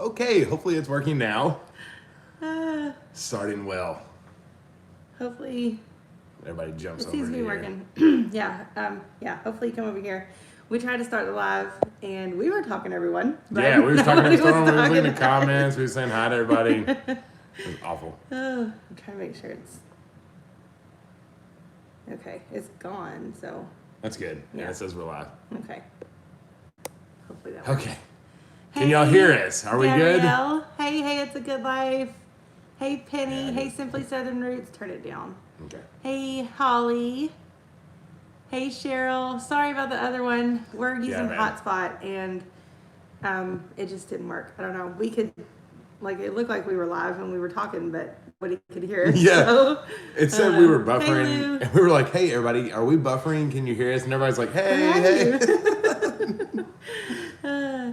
Okay, hopefully it's working now. Uh, Starting well. hopefully Everybody jumps it over seems to to be here. working. Yeah. Hopefully you come over here. We tried to start the live and we were talking to everyone. But Yeah, we was talking to nobody Storm. We was talking leaving to comments. us. We was saying hi to everybody. It was awful. Oh, I'm trying to make sure it's okay. It's gone. So That's good. Yeah, it says we're live. okay. Hopefully that works. Okay. Can y'all hear us? Are we good? Gabrielle. Hey, it's a good life. Hey, Penny. Yeah, Hey, Simply Southern Roots. Turn it down. Okay. Hey, Holly. Hey, Cheryl. Sorry about the other one. We're using man. hotspot and it just didn't work. I don't know. We could, like, it looked like we were live when we were talking, but nobody could hear us. Yeah. So, It said we were Hey, buffering. Lou. And we were like, hey, everybody, are we buffering? Can you hear us? And everybody's like, hey.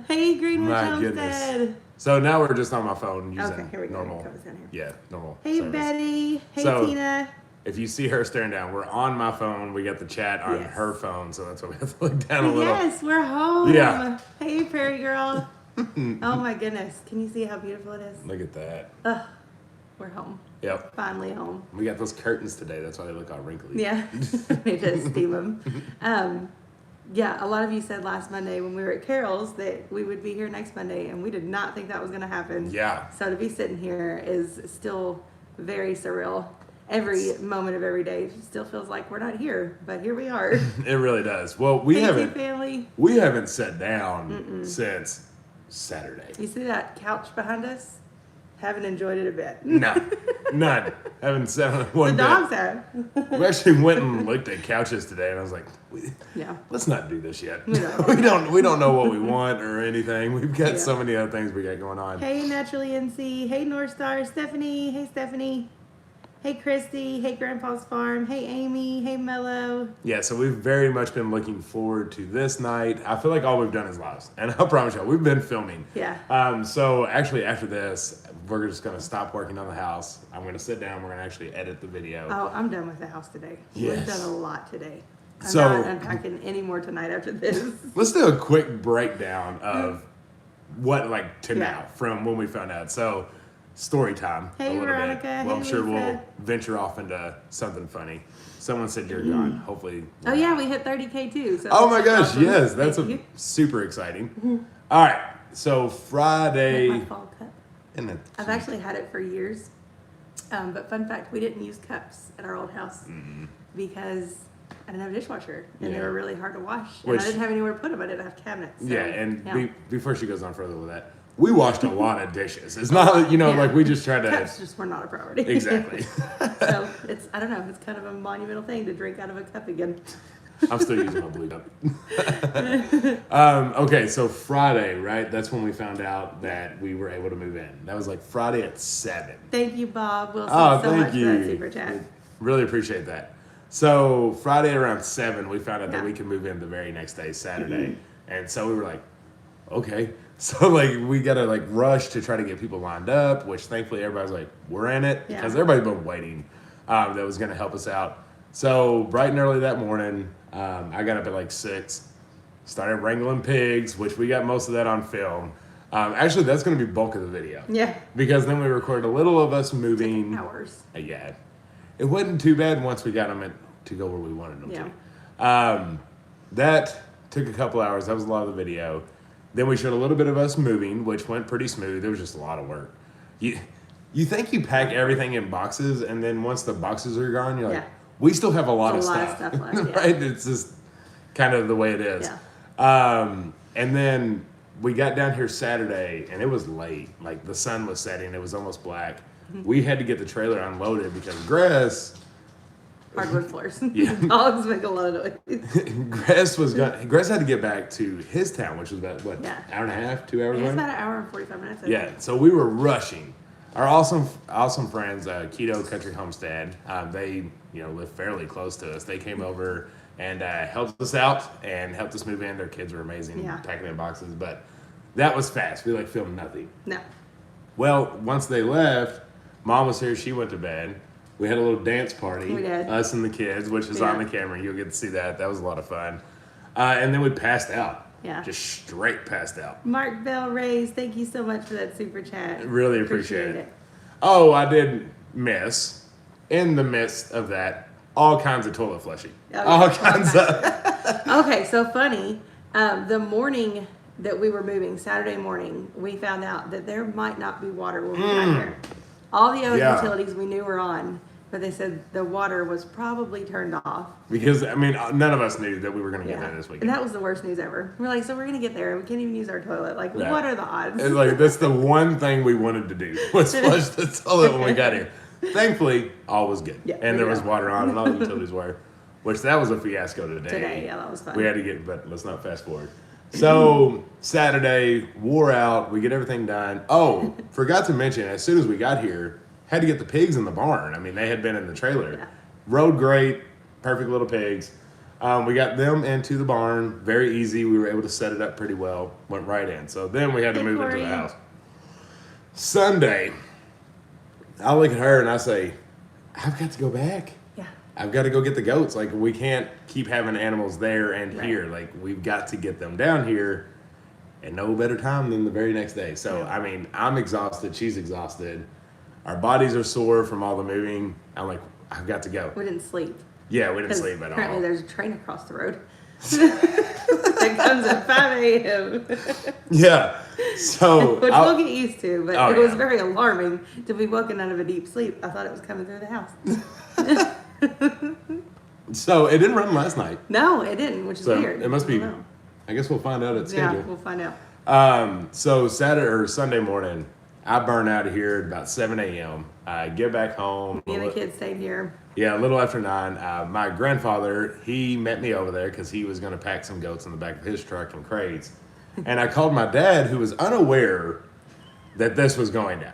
Hey, Greenwich My Homestead. goodness. So now we're just on my phone using Okay, here we go. normal. Comes down here. Yeah, normal. Hey, service. Betty. Hey, So- Tina. If you see her staring down, we're on my phone. We got the chat on Yes. her phone, so that's why we have to look down a little. Yes, we're home. Yeah. Hey, Prairie Girl. Oh my goodness. Can you see how beautiful it is? Look at that. Ugh. We're home. Yep. Finally home. We got those curtains today. That's why they look all wrinkly. Yeah. We just steam them. Yeah, a lot of you said last Monday when we were at Carol's that we would be here next Monday, and we did not think that was going to happen. Yeah. So to be sitting here is still very surreal. Every moment of every day still feels like we're not here, but here we are. It really does. Well, we Thank you, haven't family. sat down since Saturday. You see that couch behind us? Haven't enjoyed it a bit. No, none. Haven't sat on one The bit. dogs have. We actually went and looked at couches today, and I was like, Yeah. let's not do this yet. We don't. we don't know what we want or anything. We've got Yeah. so many other things we got going on. Hey, Naturally NC. Hey, North Star. Stephanie. Hey, Stephanie. Hey, Christy. Hey, Grandpa's Farm. Hey, Amy. Hey, Mello. Yeah, so we've very much been looking forward to this night. I feel like all we've done is lives, and I promise you, we've been filming. Yeah. So actually, after this, we're just gonna stop working on the house. I'm gonna sit down. We're gonna actually edit the video. Oh, I'm done with the house today. Yes. We've done a lot today. I'm So- not unpacking any more tonight after this. Let's do a quick breakdown of what to Yeah. now from when we found out. So, story time. Hey, a little Veronica. bit. Well, I'm Hey, sure Lisa. we'll venture off into something funny. Someone said you're gone. Hopefully. Oh, yeah, we hit 30K too. So Oh my gosh, awesome. yes, that's Thank you. super exciting. All right, so Friday. My fall cup. And then, I've actually had it for years. But fun fact, we didn't use cups at our old house because I didn't have a dishwasher and they Yeah. were really hard to wash. Which- And I didn't have anywhere to put them. I didn't have cabinets. So, yeah, and yeah. before she goes on further with that, we washed a lot of dishes. It's not, Yeah. like we just tried to. Cups just were not a priority. Exactly. So it's, I don't know, it's kind of a monumental thing to drink out of a cup again. I'm still using my blue cup. Okay, so Friday, right? That's when we found out that we were able to move in. That was like Friday at 7. Thank you, Bob Wilson, Oh, so thank much for you. that super chat. Really appreciate that. So Friday around 7, we found out that Yeah. we could move in the very next day, Saturday. And so we were like, okay. So we gotta rush to try to get people lined up, which thankfully everybody's like, we're in it. Yeah. Because everybody's been waiting that was gonna help us out. So bright and early that morning, I got up at 6, started wrangling pigs, which we got most of that on film. Actually, that's gonna be bulk of the video. Yeah. Because then we recorded a little of us moving. Hours. Yeah. It wasn't too bad once we got them to go where we wanted them Yeah. to. That took a couple hours. That was a lot of the video. Then we showed a little bit of us moving, which went pretty smooth. It was just a lot of work. You think you pack everything in boxes, and then once the boxes are gone, you're like, Yeah. we still have a lot, of, A lot of stuff. stuff left, yeah. Right? It's just kind of the way it is. Yeah. And then we got down here Saturday, and it was late. The sun was setting. It was almost black. We had to get the trailer unloaded because Grass Hardwood floors. Yeah. Dogs make a lot of noise. Grass had to get back to his town, which was about Yeah. hour and a half, 2 hours It's away. about an hour and 45 minutes. I Yeah, think. so we were rushing. Our awesome friends, Keto Country Homestead, they live fairly close to us. They came over and helped us out and helped us move in. Their kids were amazing, Yeah. packing in boxes, but that was fast. We filmed nothing. No. Well, once they left, Mom was here. She went to bed. We had a little dance party. We did. Us and the kids, which is Yeah. on the camera. You'll get to see that. That was a lot of fun. And then we passed out. Yeah. Just straight passed out. Mark Bell Rays, thank you so much for that super chat. Really appreciate it. Oh, I did miss, in the midst of that, all kinds of toilet flushing. All kinds of. Okay, so funny. The morning that we were moving, Saturday morning, we found out that there might not be water when we got here. All the other utilities we knew were on, but they said the water was probably turned off. Because, I mean, none of us knew that we were going to get there this weekend. And that was the worst news ever. We're like, so we're going to get there and we can't even use our toilet. Like, what are the odds? And like, that's the one thing we wanted to do, was flush the toilet when we got here. Thankfully, all was good. Yeah, and there was water on and all the utilities were. Which, that was a fiasco today. Yeah, that was fun. We had to get, but let's not fast forward. So, Saturday, wore out, we get everything done. Oh, forgot to mention, as soon as we got here, had to get the pigs in the barn. I mean, they had been in the trailer. Yeah. Rode great, perfect little pigs. We got them into the barn, very easy. We were able to set it up pretty well, went right in. So then we had to move into the house. Sunday, I look at her and I say, I've got to go back. Yeah. I've got to go get the goats. Like, we can't keep having animals there and here. Like, we've got to get them down here, and no better time than the very next day. So, I mean, I'm exhausted. She's exhausted. Our bodies are sore from all the moving. I'm like, I've got to go. We didn't sleep. Yeah, we didn't sleep at all. Apparently there's a train across the road. It comes at 5 a.m. Yeah. So Which we'll get used to, but it was yeah. very alarming to be woken out of a deep sleep. I thought it was coming through the house. So it didn't run last night. No, it didn't, which is So weird. it must be. I don't know. I guess we'll find out at Yeah, schedule. we'll find out. So Saturday or Sunday morning, I burn out of here at about 7 a.m. I get back home. Me and the kids stayed here. Yeah, a little after 9. My grandfather, he met me over there because he was going to pack some goats in the back of his truck and crates. And I called my dad, who was unaware that this was going down.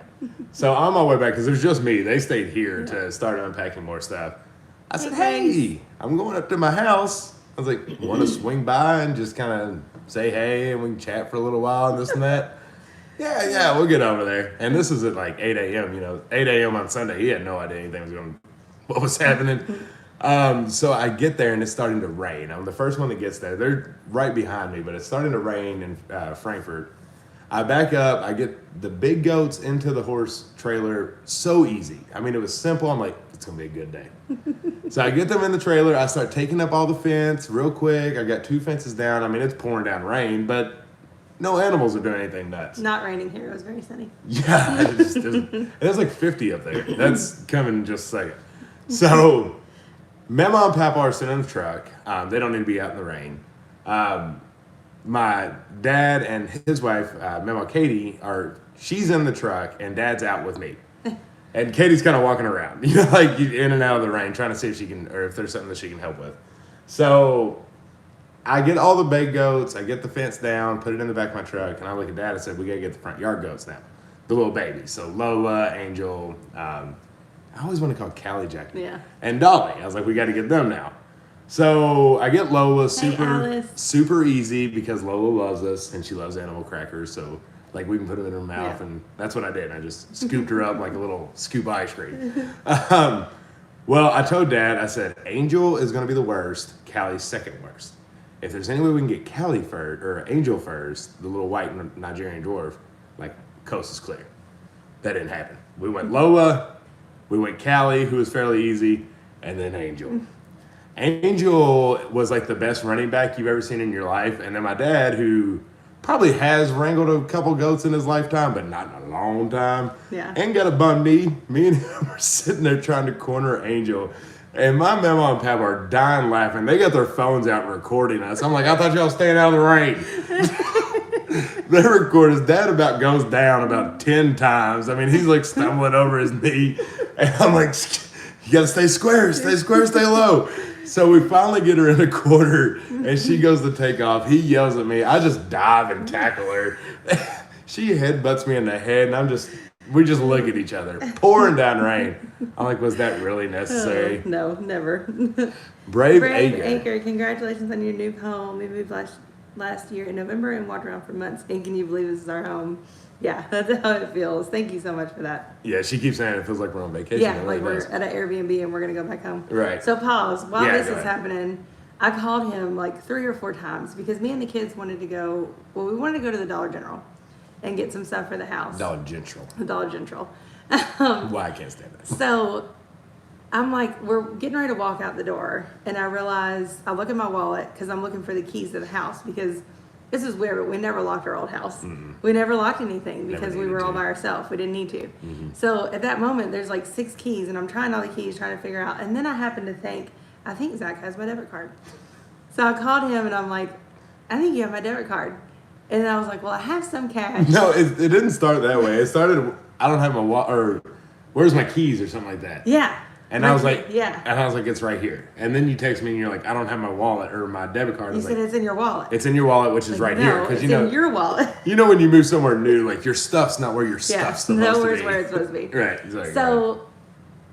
So I'm on my way back because there's just me. They stayed here to start unpacking more stuff. I said, hey, I'm going up to my house. I was like, want to swing by and just kind of say hey and we can chat for a little while and this and that? Yeah, we'll get over there. And this is at like 8 a.m., 8 a.m. on Sunday. He had no idea anything was what was happening. So I get there and it's starting to rain. I'm the first one that gets there. They're right behind me, but it's starting to rain in Frankfort. I back up. I get the big goats into the horse trailer so easy. I mean, it was simple. I'm like, it's going to be a good day. So I get them in the trailer. I start taking up all the fence real quick. I got 2 fences down. I mean, it's pouring down rain, but no animals are doing anything nuts. Not raining here. It was very sunny. Yeah, it was like 50 up there. That's coming in just a second. So, Mama and Papa are sitting in the truck. They don't need to be out in the rain. My dad and his wife, Mama Katie, she's in the truck and Dad's out with me. And Katie's kind of walking around, like in and out of the rain, trying to see if she can, or if there's something that she can help with. So I get all the big goats, I get the fence down, put it in the back of my truck, and I look at Dad and said, we got to get the front yard goats now. The little babies. So Lola, Angel, I always want to call Callie Jack. Yeah. And Dolly. I was like, we got to get them now. So I get Lola super easy because Lola loves us and she loves animal crackers. So like we can put them in her mouth and that's what I did. I just scooped her up like a little scoop of ice cream. Well, I told Dad, I said, Angel is going to be the worst, Callie's second worst. If there's any way we can get Callie first, or Angel first, the little white Nigerian dwarf, like coast is clear. That didn't happen. We went Lola, we went Callie, who was fairly easy, and then Angel. Angel was like the best running back you've ever seen in your life. And then my dad, who probably has wrangled a couple goats in his lifetime, but not in a long time. Yeah. And got a bum knee. Me and him were sitting there trying to corner Angel. And my mama and papa are dying laughing. They got their phones out and recording us. I'm like, I thought y'all was staying out of the rain. They record his dad about goes down about 10 times. I mean, he's like stumbling over his knee. And I'm like, you got to stay square, stay low. So we finally get her in a corner, and she goes to take off. He yells at me. I just dive and tackle her. She headbutts me in the head, and we just look at each other, pouring down rain. I'm like, was that really necessary? No, never. Brave Acre. Acre, congratulations on your new home. We moved last year in November and walked around for months. And can you believe this is our home? Yeah, that's how it feels. Thank you so much for that. Yeah, she keeps saying it feels like we're on vacation. Yeah, like we're at an Airbnb and we're going to go back home. Right. So pause. While this is happening, I called him like 3 or 4 times because me and the kids wanted to go. Well, we wanted to go to the Dollar General and get some stuff for the house. Dollar General. The Dollar General. Why I can't stand that. So I'm like, we're getting ready to walk out the door, and I realize I look at my wallet because I'm looking for the keys to the house because this is weird, but we never locked our old house. Mm-hmm. We never locked anything because we were all by ourselves. We didn't need to. Mm-hmm. So at that moment, there's like 6 keys, and I'm trying all the keys, trying to figure out. And then I happen to think, I think Zach has my debit card. So I called him, and I'm like, I think you have my debit card. And I was like, well, I have some cash. No, it didn't start that way. It started, I don't have my wallet, or where's my keys or something like that. Yeah. And I was like, yeah. And I was like, it's right here. And then you text me and you're like, I don't have my wallet or my debit card. You said it's in your wallet. It's in your wallet, which is right here. It's in your wallet. You know when you move somewhere new, like your stuff's not where your stuff's supposed to be. Nowhere's where it's supposed to be. Right. Exactly. So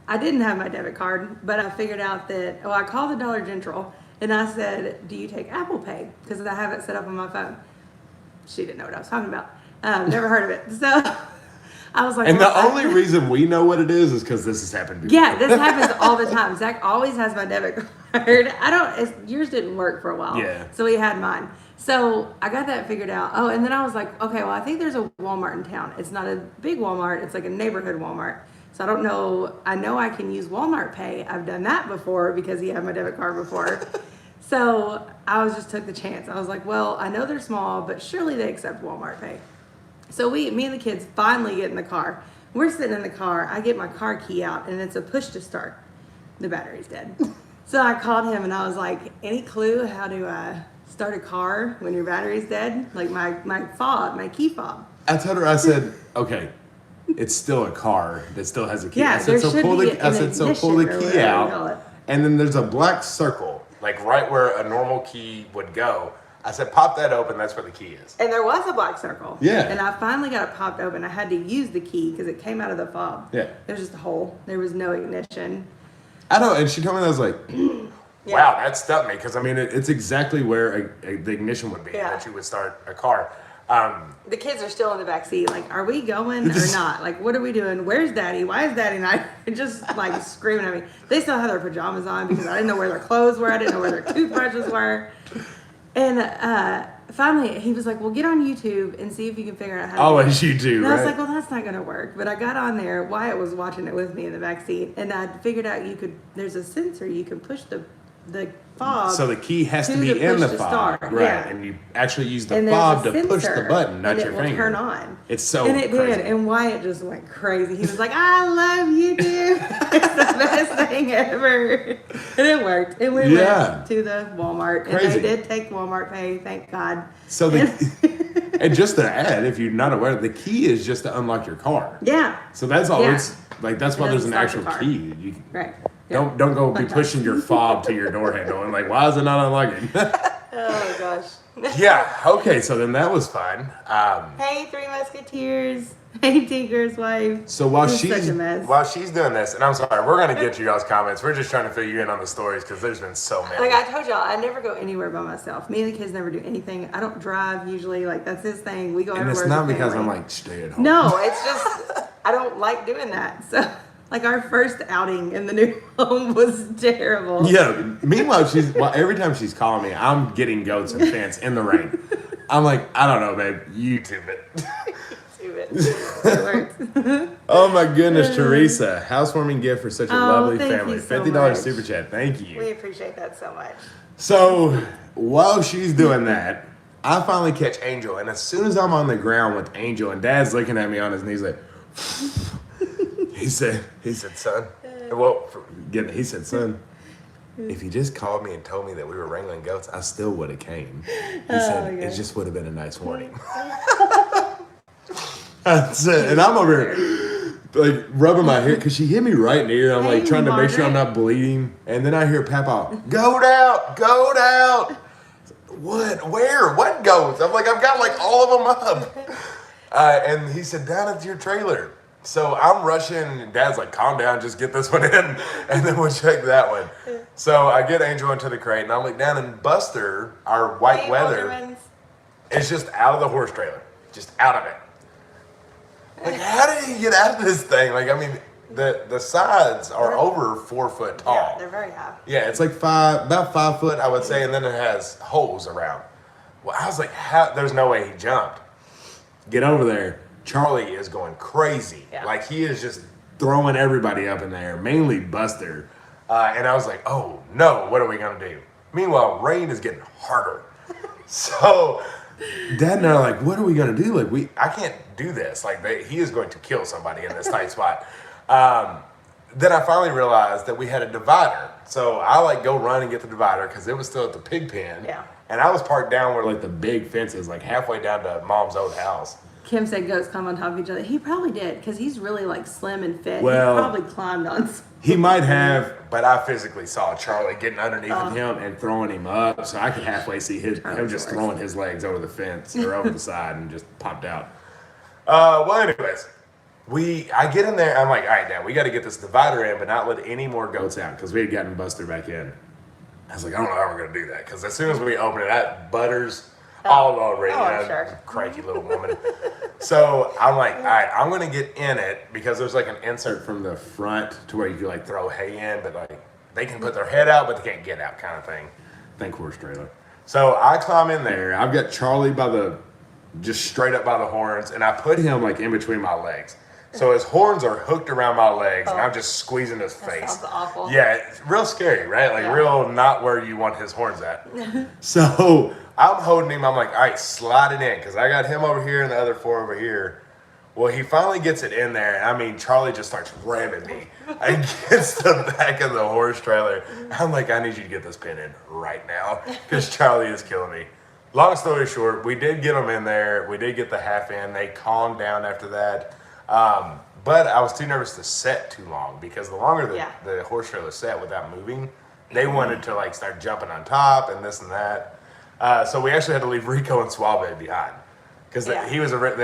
I didn't have my debit card, but I figured out that, I called the Dollar General and I said, do you take Apple Pay? Because I have it set up on my phone. She didn't know what I was talking about. Never heard of it. So I was like, and the only reason we know what it is because this has happened before. Yeah, this happens all the time. Zach always has my debit card. Yours didn't work for a while. Yeah. So he had mine. So I got that figured out. Oh, and then I was like, okay, well, I think there's a Walmart in town. It's not a big Walmart. It's like a neighborhood Walmart. So I don't know. I know I can use Walmart Pay. I've done that before because he had my debit card before. So I just took the chance. I was like, well, I know they're small, but surely they accept Walmart Pay. So me and the kids finally get in the car. We're sitting in the car. I get my car key out, and it's a push to start. The battery's dead. So I called him, and I was like, any clue how to start a car when your battery's dead? Like my key fob. I told her, I said, okay, it's still a car that still has a key. Yeah, I said, so pull the key out, and then there's a black circle, like right where a normal key would go. I said, pop that open. That's where the key is. And there was a black circle. Yeah. And I finally got it popped open. I had to use the key because it came out of the fob. Yeah. There was just a hole. There was no ignition. I know. And she told me that. I was like, wow, that stumped me. Because, I mean, it's exactly where the ignition would be that you would start a car. The kids are still in the back seat. Like, are we going or not? Like, what are we doing? Where's Daddy? Why is Daddy not? Just like screaming at me. They still have their pajamas on because I didn't know where their clothes were. I didn't know where their toothbrushes were. And finally, he was like, well, get on YouTube and see if you can figure out how to do it. As you do, and right? I was like, well, that's not going to work. But I got on there. Wyatt was watching it with me in the back seat. And I figured out there's a sensor. You can push the fob. So the key has to be in the fob. Right. Yeah. And you actually use the fob to push the button, not your finger. And it will turn on. It's so And it crazy. did. And Wyatt just went crazy. He was like, I love you, dude. It's the best thing ever. And it worked. And we went to the Walmart. Crazy. And they did take Walmart Pay, thank God. So and just to add, if you're not aware, the key is just to unlock your car. Yeah. So that's all it's like. That's why there's an actual key. Right. Don't go be pushing your fob to your door handle and like, why is it not unlocking? Oh gosh. Yeah. Okay. So then that was fun. Hey, Three Musketeers. Hey, Tinker's wife. So while she's doing this, and I'm sorry, we're gonna get to y'all's comments. We're just trying to fill you in on the stories because there's been so many. Like I told y'all, I never go anywhere by myself. Me and the kids never do anything. I don't drive usually. Like that's his thing. We go everywhere. And it's not because I'm like stay at home. No, it's just I don't like doing that. So. Like our first outing in the new home was terrible. Yeah. Meanwhile, every time she's calling me, I'm getting goats and fence in the rain. I'm like, I don't know, babe. YouTube it. It works. Oh my goodness, Teresa! Housewarming gift for such a lovely family. $50 super chat. Thank you. We appreciate that so much. So while she's doing that, I finally catch Angel, and as soon as I'm on the ground with Angel, and Dad's looking at me on his knees like. He said, son. Well, he said, son. If you just called me and told me that we were wrangling goats, I still would have came. He said it just would have been a nice warning. I said, and I'm over here like rubbing my hair because she hit me right in the ear. I'm like trying to make sure I'm not bleeding, and then I hear Papa, goat out. What? Where? What goats? I'm like, I've got like all of them up. And he said, down at your trailer. So I'm rushing, and Dad's like, calm down, just get this one in, and then we'll check that one. So I get Angel into the crate, and I look down, and Buster, our white weather, is just out of the horse trailer. Just out of it. Like, how did he get out of this thing? Like, I mean, the sides are over 4 foot tall. Yeah, they're very high. Yeah, it's like about 5 foot, I would say, and then it has holes around. Well, I was like, there's no way he jumped. Get over there. Charlie is going crazy. Yeah. Like, he is just throwing everybody up in there, mainly Buster. And I was like, oh, no, what are we going to do? Meanwhile, rain is getting harder. So Dad and I are like, what are we going to do? Like, I can't do this. Like, he is going to kill somebody in this tight spot. Then I finally realized that we had a divider. So I like go run and get the divider because it was still at the pig pen. Yeah. And I was parked down where like the big fence is, like halfway down to Mom's old house. Kim said goats climb on top of each other. He probably did because he's really like slim and fit. Well, he probably climbed on. He might have, but I physically saw Charlie getting underneath of him and throwing him up, so I could halfway see him just throwing his legs over the fence or over the side and just popped out. Well, anyways, I get in there. I'm like, all right, Dad, we got to get this divider in, but not let any more goats out because we had gotten Buster back in. I was like, I don't know how we're gonna do that because as soon as we open it, that Butter's all already. Sure. Cranky little woman. So I'm like, all right, I'm gonna get in it because there's like an insert from the front to where you can like throw hay in, but like they can put their head out, but they can't get out, kind of thing. Think horse trailer. So I climb in there. I've got Charlie just straight up by the horns, and I put him like in between my legs. So his horns are hooked around my legs, and I'm just squeezing his face. Sounds awful. Yeah, it's real scary, right? Like Yeah. real not where you want his horns at. So I'm holding him. I'm like, all right, slide it in, because I got him over here and the other 4 over here. Well, he finally gets it in there, and I mean, Charlie just starts ramming me against the back of the horse trailer. I'm like, I need you to get this pin in right now, because Charlie is killing me. Long story short, we did get them in there. We did get the half in. They calmed down after that. But I was too nervous to set too long because the longer the horse trailer set without moving, they wanted to like start jumping on top and this and that. So we actually had to leave Rico and Suave behind because they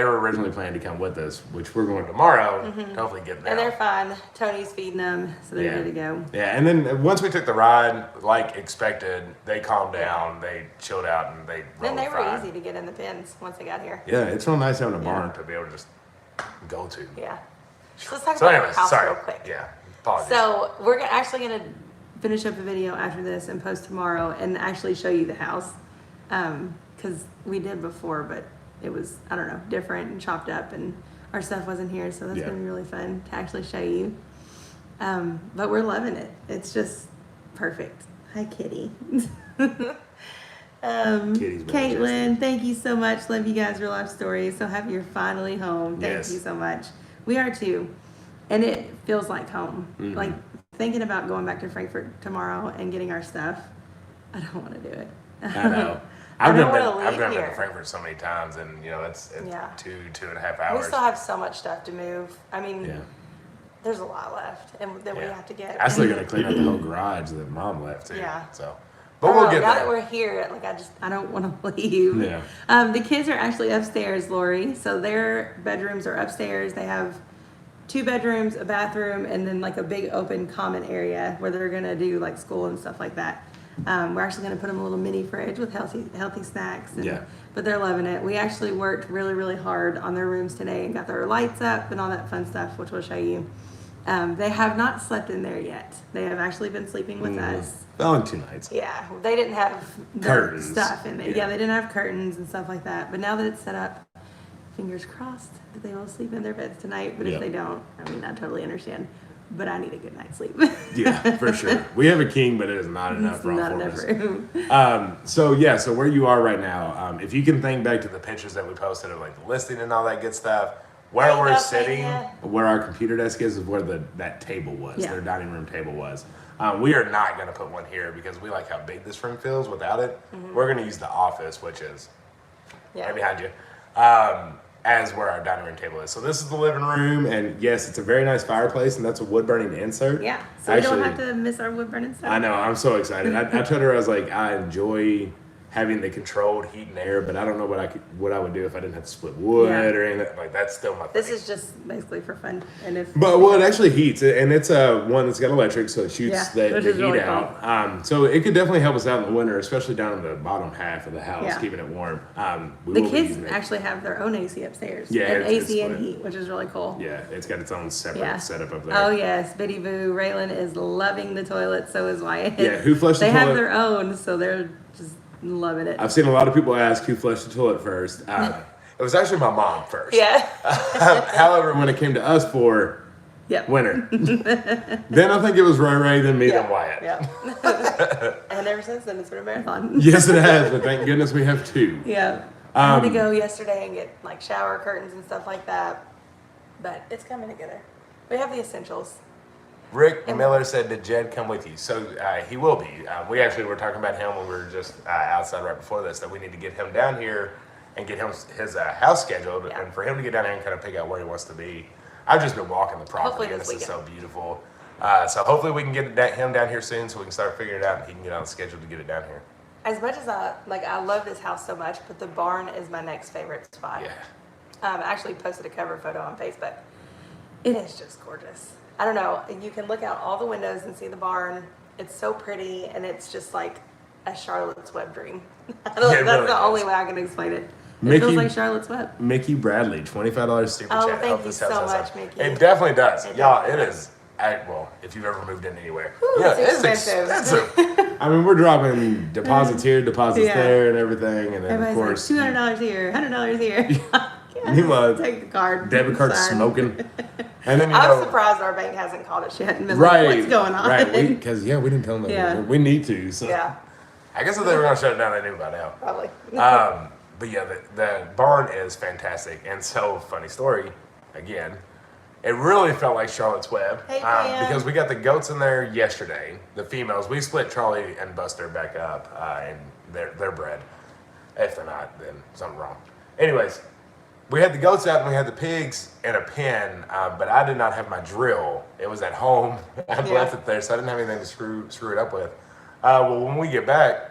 were originally planning to come with us, which we're going tomorrow to hopefully get them. And they're fine. Tony's feeding them, so they're good to go. Yeah, and then once we took the ride, like expected, they calmed down, they chilled out, and they Then they were fine. easy to get in the pens once they got here. Yeah, it's real nice having a barn to be able to just go to. Yeah. So let's talk about our house real quick. Yeah, apologies. So we're actually going to finish up a video after this and post tomorrow and actually show you the house. Because we did before, but it was, I don't know, different and chopped up and our stuff wasn't here. So that's going to be really fun to actually show you. But we're loving it. It's just perfect. Hi, Kitty. Caitlin, thank you so much. Love you guys, Real Life Stories. So happy you're finally home. Thank you so much. We are too. And it feels like home. Like thinking about going back to Frankfort tomorrow and getting our stuff. I don't want to do it. I know. I've been to Frankfort so many times, and you know it's 2.5 hours. We still have so much stuff to move. I mean, there's a lot left, and then we have to get. I still got to clean out the whole garage that Mom left too. Yeah. So, but we'll get now there. that we're here, like I don't want to leave. Yeah. The kids are actually upstairs, Lori. So their bedrooms are upstairs. They have 2 bedrooms, a bathroom, and then like a big open common area where they're gonna do like school and stuff like that. We're actually gonna put them a little mini fridge with healthy snacks. But they're loving it. We actually worked really, really hard on their rooms today and got their lights up and all that fun stuff, which we'll show you. They have not slept in there yet. They have actually been sleeping with us. On 2 nights. Yeah, they didn't have curtains stuff in there. Yeah, they didn't have curtains and stuff like that. But now that it's set up, fingers crossed that they will sleep in their beds tonight. But if they don't, I mean, I totally understand. But I need a good night's sleep. Yeah, for sure. We have a king, but it is not enough for all not four enough of us. So where you are right now, if you can think back to the pictures that we posted of like the listing and all that good stuff, where we're sitting, where our computer desk is where that table was, their dining room table was. We are not going to put one here because we like how big this room feels without it. We're going to use the office, which is right behind you, as where our dining room table is. So this is the living room, and yes, it's a very nice fireplace, and that's a wood burning insert. Yeah, so we don't have to miss our wood burning stuff. I know, I'm so excited. I told her, I was like, I enjoy having the controlled heat and air, but I don't know what I would do if I didn't have to split wood or anything. Like that's still my thing. This is just basically for fun. And if But it actually heats, and it's one that's got electric, so it shoots the heat really out. So it could definitely help us out in the winter, especially down in the bottom half of the house, keeping it warm. The kids actually have their own AC upstairs. Yeah, and it's AC and split. heat, which is really cool. Yeah, it's got its own separate setup up there. Oh yes, Biddy Boo. Raylan is loving the toilet. So is Wyatt. Yeah, who flushed the toilet? They have their own, so they're just loving it. I've seen a lot of people ask who flushed the toilet first. It was actually my mom first. Yeah. However, when it came to us for winter, then I think it was Ray, then me, then Wyatt. Yeah. And ever since then, it's been a marathon. Yes, it has, but thank goodness we have two. Yeah. I had to go yesterday and get like shower curtains and stuff like that, but it's coming together. We have the essentials. Rick Miller said, "Did Jed come with you?" So he will be. We actually were talking about him when we were just outside right before this, that we need to get him down here and get him his house scheduled, and for him to get down here and kind of pick out where he wants to be. I've just been walking the property, and this is so beautiful. So hopefully we can get him down here soon, so we can start figuring it out, and he can get on the schedule to get it down here. As much as I love this house so much, but the barn is my next favorite spot. Yeah. I actually posted a cover photo on Facebook. It is just gorgeous. I don't know. You can look out all the windows and see the barn. It's so pretty, and it's just like a Charlotte's Web dream. That's the only way I can explain it. It feels like Charlotte's Web. Mickey Bradley, $25 super chat. Oh, thank you so much, Mickey. It definitely does. Y'all, it is. Well, if you've ever moved in anywhere. It's expensive. I mean, we're dropping deposits here, deposits there, and everything. And then, everybody's of course, like, $200 here, $100 here. Take the card. Debit card smoking. And then I'm surprised our bank hasn't called us yet and been like, what's going on? Right, because we didn't tell them that we need to. So. Yeah. I guess if they were going to shut it down, they knew by now. Probably. But yeah, the barn is fantastic. And so, funny story, again, it really felt like Charlotte's Web. Hey, because we got the goats in there yesterday, the females. We split Charlie and Buster back up, and they're bred. If they're not, then something wrong. Anyways, we had the goats out and we had the pigs in a pen, but I did not have my drill. It was at home. I left it there, so I didn't have anything to screw it up with. Well, when we get back,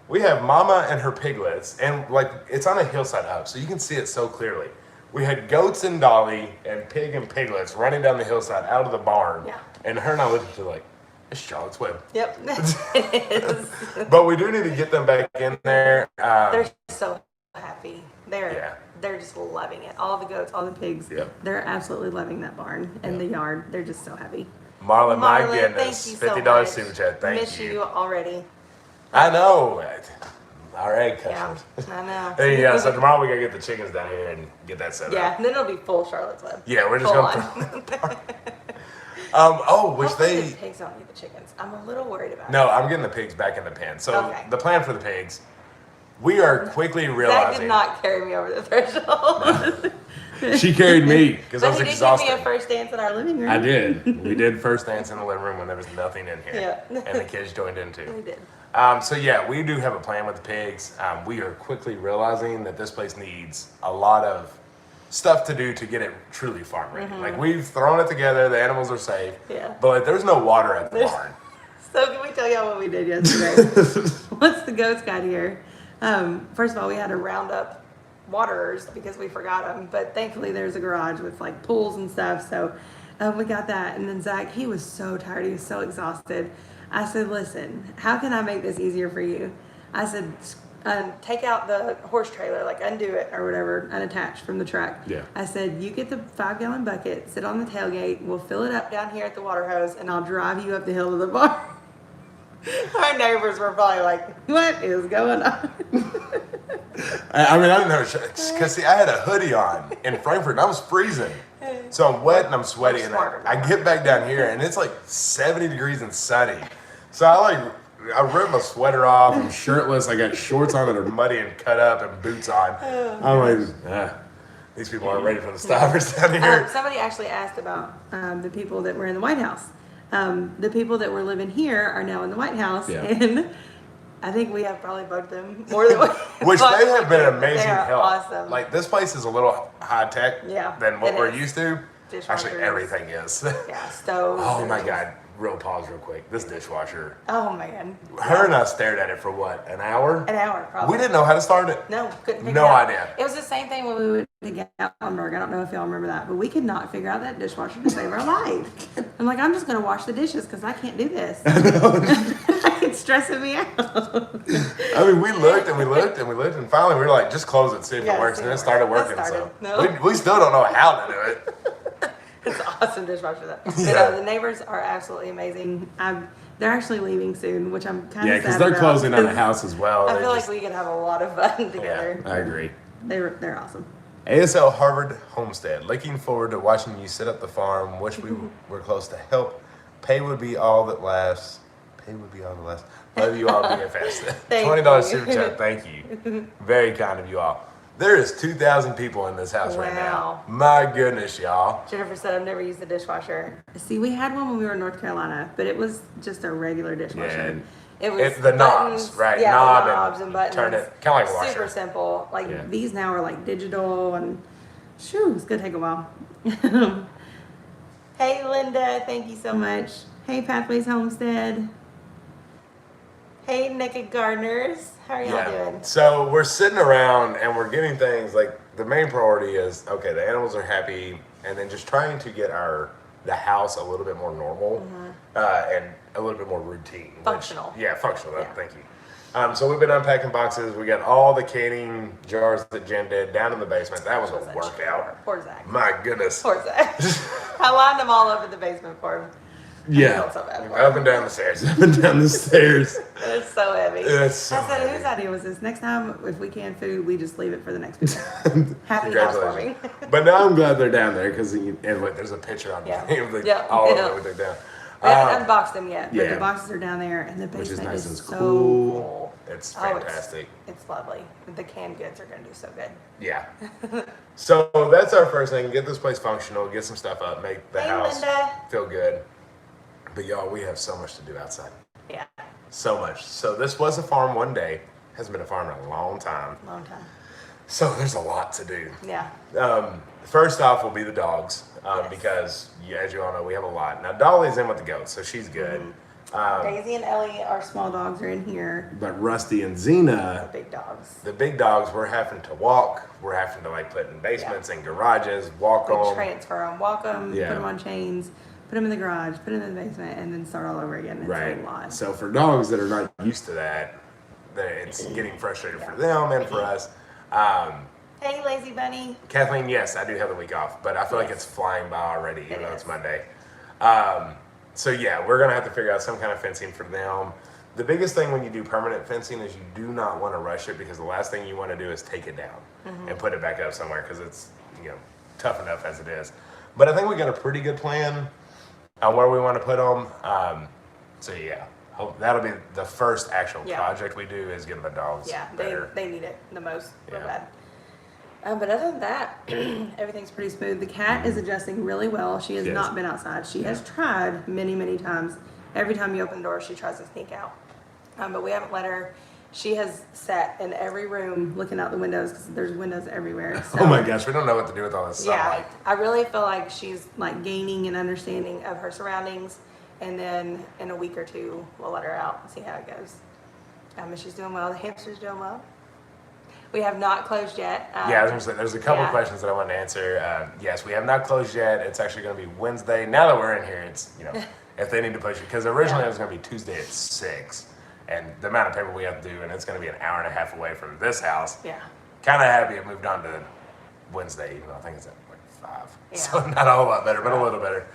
we have Mama and her piglets, and like it's on a hillside up, so you can see it so clearly. We had goats and Dolly and pig and piglets running down the hillside out of the barn, and her and I looked at her like, it's Charlotte's Web. Yep, it is. But we do need to get them back in there. They're so happy. They're just loving it. All the goats, all the pigs, they're absolutely loving that barn and the yard. They're just so happy. Marlon, my goodness, $50 super chat. Thank you. Miss you already. I know. All right, customers. Yeah, I know. So tomorrow we gotta get the chickens down here and get that set up. Yeah, and then it'll be full Charlotte's Web. Yeah, we're just gonna. Hopefully the pigs don't eat the chickens. I'm a little worried about it. No, I'm getting the pigs back in the pen. So the plan for the pigs, we are quickly realizing. Zach did not carry me over the threshold. She carried me because I was exhausted. But he did give me a first dance in our living room. I did. We did first dance in the living room when there was nothing in here. Yeah. And the kids joined in too. We did. So yeah, we do have a plan with the pigs. We are quickly realizing that this place needs a lot of stuff to do to get it truly farm ready. Mm-hmm. Like we've thrown it together, the animals are safe. Yeah. But like, there's no water at the barn. So can we tell y'all what we did yesterday? Once the goats got here, first of all, we had to round up waterers because we forgot them. But thankfully, there's a garage with like pools and stuff. So we got that. And then Zach, he was so tired. He was so exhausted. I said, listen, how can I make this easier for you? I said, take out the horse trailer, like undo it or whatever, unattached from the truck. Yeah. I said, you get the 5-gallon bucket, sit on the tailgate, we'll fill it up down here at the water hose, and I'll drive you up the hill to the barn. Our neighbors were probably like, what is going on? I mean, I didn't know, because see, I had a hoodie on in Frankfort, and I was freezing. So I'm wet and I'm sweaty, and I get back down here, and it's like 70 degrees and sunny. So I ripped my sweater off, I'm shirtless, I got shorts on that are muddy and cut up, and boots on. I'm like, these people aren't ready for the Stivers down here. Somebody actually asked about the people that were in the White House. The people that were living here are now in the White House, and I think we have probably bugged them more than which they have been an amazing help. Awesome. Like this place is a little high tech than what we're used to. Actually, everything is. Yeah, stoves. Oh my God, real pause real quick. This dishwasher. Oh man. Her and I stared at it for what, an hour? An hour, probably. We didn't know how to start it. No, couldn't figure No it out. idea. It was the same thing when we went to Gatlinburg. I don't know if y'all remember that, but we could not figure out that dishwasher to save our life. I'm like, I'm just going to wash the dishes because I can't do this. It's stressing me out. I mean, we looked and we looked and we looked, and finally we were like, just close it, see if it works. And it started working. So we still don't know how to do it. It's an awesome dishwasher though. Yeah. The neighbors are absolutely amazing. They're actually leaving soon, which I'm kind of sad because they're about, closing on the house as well. I feel like we could have a lot of fun together. I agree. They're awesome. ASL Harvard Homestead. Looking forward to watching you set up the farm. Wish we were close to help. Pay would be all that lasts. Pay would be all that lasts. Love you all being fast. $20 super chat. Thank you. Very kind of you all. There is 2,000 people in this house right now. My goodness, y'all. Jennifer said, I've never used a dishwasher. See, we had one when we were in North Carolina, but it was just a regular dishwasher. Yeah. It was the knobs, right? Yeah, Knob knobs and buttons. Turn it, kind of like a washer. Super simple. Like these now are like digital and shoo, it's gonna take a while. Hey Linda, thank you so much. Hey Pathways Homestead. Hey Naked Gardeners, how are y'all doing? So we're sitting around and we're getting things like the main priority is okay, the animals are happy, and then just trying to get the house a little bit more normal and a little bit more routine. Functional. Functional. Thank you. So we've been unpacking boxes. We got all the canning jars that Jen did down in the basement. That was a workout. Poor Zach. My goodness. Poor Zach. I lined them all over the basement for him. Yeah. So bad for him. Up and down the stairs. Up and down the stairs. It's so heavy. It's so I said, heavy. whose idea was this? Next time, if we can food, we just leave it for the next people. Happy housewarming. But now I'm glad they're down there because there's a picture on all of everything down. We haven't unboxed them yet, but yeah. the boxes are down there, and the basement Which is nice and so cool. It's fantastic. It's lovely. The canned goods are going to do so good. Yeah. So that's our first thing. Get this place functional. Get some stuff up. Make the house feel good. But y'all, we have so much to do outside. Yeah. So much. So this was a farm one day. Hasn't been a farm in a long time. Long time. So there's a lot to do. Yeah. First off will be the dogs because, as you all know, we have a lot. Now, Dolly's in with the goats, so she's good. Daisy and Ellie, our small dogs, are in here. But Rusty and Xena, the big dogs, we're having to walk. We're having to put in basements and garages, walk them. Transfer them, walk them, put them on chains, put them in the garage, put them in the basement, and then start all over again. It's a lot. So for dogs that are not used to that, it's getting frustrating for them and for us. Hey, Lazy Bunny. Kathleen, yes, I do have the week off, but I feel like it's flying by already, even though it's Monday. So yeah, we're gonna have to figure out some kind of fencing for them. The biggest thing when you do permanent fencing is you do not want to rush it because the last thing you want to do is take it down and put it back up somewhere because it's tough enough as it is. But I think we got a pretty good plan on where we want to put them. So yeah, that'll be the first actual project we do is getting the dogs better. They need it the most. Real bad. But other than that, everything's pretty smooth. The cat is adjusting really well. She has not been outside. She has tried many, many times. Every time you open the door, she tries to sneak out. But we haven't let her. She has sat in every room looking out the windows because there's windows everywhere. So, oh my gosh, we don't know what to do with all this sunlight. Yeah, I really feel like she's gaining an understanding of her surroundings. And then in a week or two, we'll let her out and see how it goes. And she's doing well. The hamster's doing well. We have not closed yet. I was going to say, there's a couple questions that I want to answer. Yes, we have not closed yet. It's actually going to be Wednesday. Now that we're in here, it's, if they need to push it. Because originally it was going to be Tuesday at 6. And the amount of paper we have to do, and it's going to be an hour and a half away from this house. Yeah. Kind of happy it moved on to Wednesday, even though I think it's at 5. Yeah. So not a whole lot better, but a little better.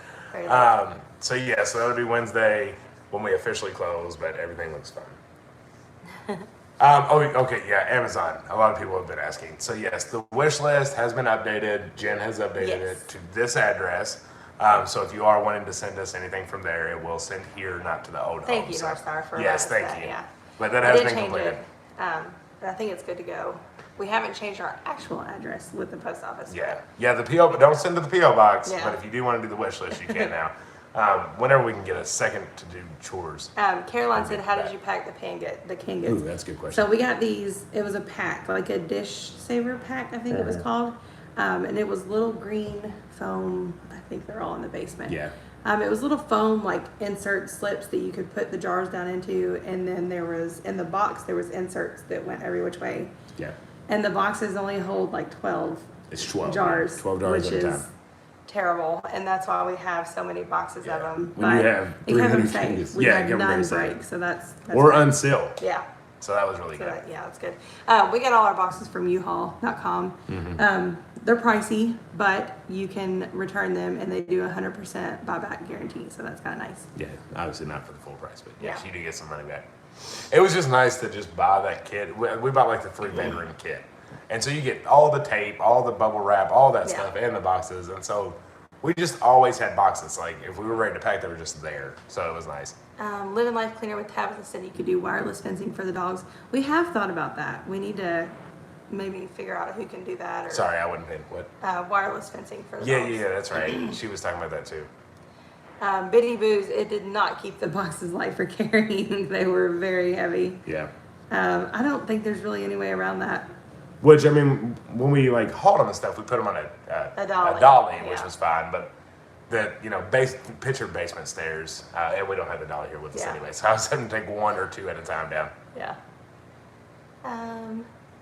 So that'll be Wednesday when we officially close, but everything looks fine. Amazon. A lot of people have been asking. So yes, the wish list has been updated. Jen has updated it to this address. So if you are wanting to send us anything from there, it will send here, not to the old home. Thank you, North Star, for thank that, you. Yeah. But that has been completed. But I think it's good to go. We haven't changed our actual address with the post office. Yeah. The PO. Don't send to the PO box. Yeah. But if you do want to do the wish list, you can now. Whenever we can get a second to do chores. Caroline said, "How did you pack the canned goods?" Ooh, that's a good question. So we got these. It was a pack, like a dish saver pack, I think it was called, and it was little green foam. I think they're all in the basement. Yeah. It was little foam like insert slips that you could put the jars down into, and then there was in the box there was inserts that went every which way. Yeah. And the boxes only hold like 12. It's 12 jars. 12 jars which at a is time. terrible, and that's why we have so many boxes of them. When you have it kept them 300 safe. keys. We Yeah, had kept them none very safe. break, so that's Or good. unsealed. Yeah. So that was really So good. yeah, that's good. We got all our boxes from uhaul.com. They're pricey, but you can return them, and they do 100% buyback guarantee. So that's kind of nice. Yeah, obviously not for the full price, but yes, Yeah. you do get some money back. It was just nice to just buy that kit. We bought like the 3-bedroom kit. And so you get all the tape, all the bubble wrap, all that Yeah. stuff, and the boxes. And so we just always had boxes. Like if we were ready to pack, they were just there. So it was nice. Living Life Cleaner with Tabitha said you could do wireless fencing for the dogs. We have thought about that. We need to maybe figure out who can do that. Or Sorry, I wouldn't pay what. wireless fencing for the Yeah, dogs. yeah, that's right. She was talking about that too. Biddy Boos, it did not keep the boxes light for carrying. They were very heavy. Yeah. I don't think there's really any way around that. Which, I mean, when we like hauled them and stuff, we put them on A dolly. a dolly, which Yeah. was fine. But the, picture basement stairs, and we don't have the dolly here with us Yeah. anyway. So I was having to take 1 or 2 at a time down. Yeah.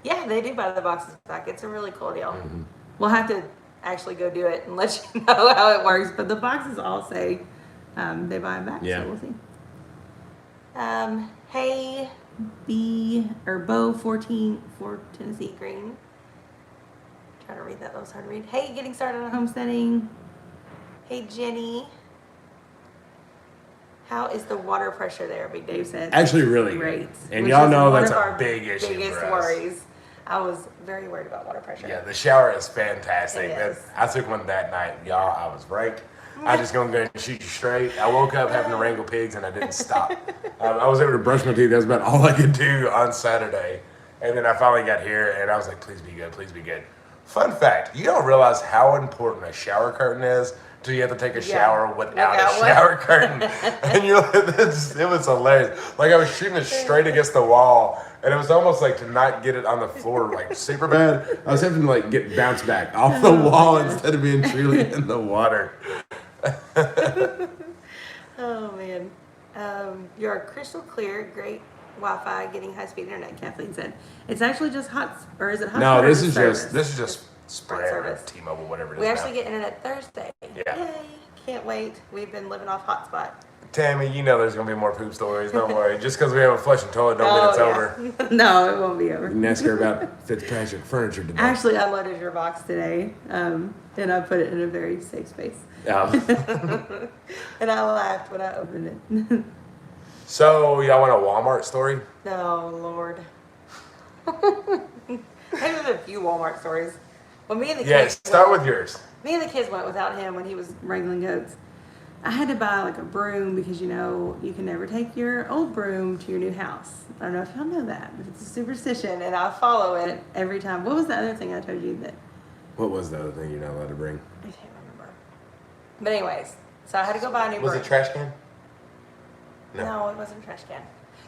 Yeah, they do buy the boxes back. It's a really cool deal. We'll have to actually go do it and let you know how it works. But the boxes all say they buy them back. Yeah. So we'll see. Hey, Bo 14 for Tennessee Green. Trying to read that. That was hard to read. Hey, getting started on homesteading. Hey, Jenny. How is the water pressure there? Big Dave said. Actually, really great. good. And Which y'all is know one that's of a our big issue biggest for us. worries. I was very worried about water pressure. Yeah, the shower is fantastic. It is. I took one that night, y'all. I was right. I just gonna go and shoot you straight. I woke up having to wrangle pigs, and I didn't stop. I was able to brush my teeth. That was about all I could do on Saturday. And then I finally got here, and I was like, "Please be good, please be good." Fun fact: you don't realize how important a shower curtain is until you have to take a shower without a one. shower curtain. And you're like, it was hilarious. Like I was shooting it straight against the wall, and it was almost like to not get it on the floor like super bad. I was having to like get bounced back off the wall instead of being truly in the water. Oh man. You're crystal clear, great Wi-Fi, getting high-speed internet. Kathleen said it's actually just is it hotspot? No, or this is service? just Sprint or service. T-Mobile, whatever it is. We actually now. get internet Thursday. Yeah. Yay! Can't wait. We've been living off hotspot. Tammy, you know there's gonna be more poop stories. Don't worry. Just because we have a flushing toilet don't mean it's over. No, it won't be over. You can ask her about Fitzpatrick furniture today. Actually, I unloaded your box today, and I put it in a very safe space. And I laughed when I opened it. So y'all want a Walmart story? No, Lord. I have a few Walmart stories. Well, me and the kids. Start with yours. Me and the kids went without him when he was wrangling goats. I had to buy like a broom because you can never take your old broom to your new house. I don't know if y'all know that, but it's a superstition, and I follow it every time. What was the other thing I told you that? What was the other thing you're not allowed to bring? I can't remember. But anyways, so I had to go buy a new broom. Was it trash can? No, it wasn't a trash can.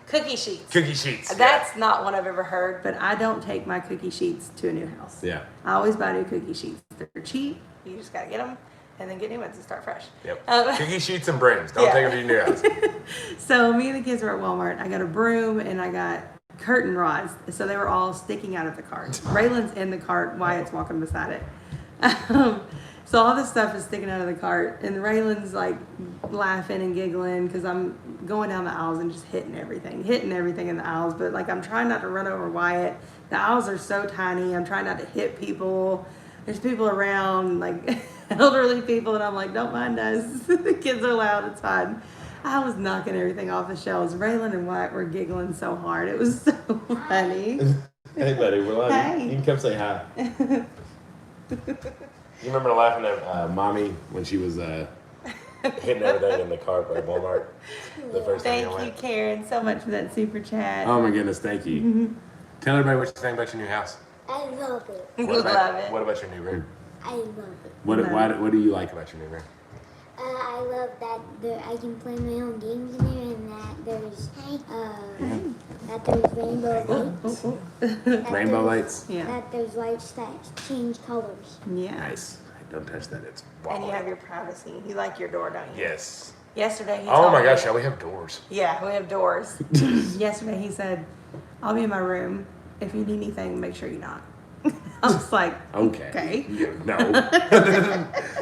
Cookie sheets. Cookie sheets. That's not one I've ever heard, but I don't take my cookie sheets to a new house. Yeah. I always buy new cookie sheets. They're cheap. You just gotta get them and then get new ones and start fresh. Yep. Cookie sheets and brooms. Don't take them to your new house. So me and the kids were at Walmart. I got a broom and I got curtain rods. So they were all sticking out of the cart. Raylan's in the cart. Wyatt's walking beside it. So all this stuff is sticking out of the cart, and Raylan's like laughing and giggling because I'm going down the aisles and just hitting everything in the aisles. But like I'm trying not to run over Wyatt. The aisles are so tiny. I'm trying not to hit people. There's people around, like elderly people, and I'm like, don't mind us. The kids are loud. It's fine. I was knocking everything off the shelves. Raylan and Wyatt were giggling so hard. It was so funny. Hey, buddy. We're live. Hey. You can come say hi. You remember laughing at Mommy when she was hitting everything in the cart by Walmart the first time Thank you, Karen, so much for that super chat. Oh my goodness, thank you. Tell everybody what you think about your new house. I love it. We What about, love it. What about your new room? I love it. What do you like about your new room? I love that I can play my own games in there, and that there's rainbow lights. Rainbow lights? Yeah. That there's lights that change colors. Yeah. Nice. Don't touch that. It's And wobbly. you have your privacy. You like your door, don't you? Yes. Yesterday he Oh told my me- gosh, yeah, we have doors. Yeah, we have doors. Yesterday he said, I'll be in my room. If you need anything, make sure you knock. I was like, Okay. okay. Yeah, no.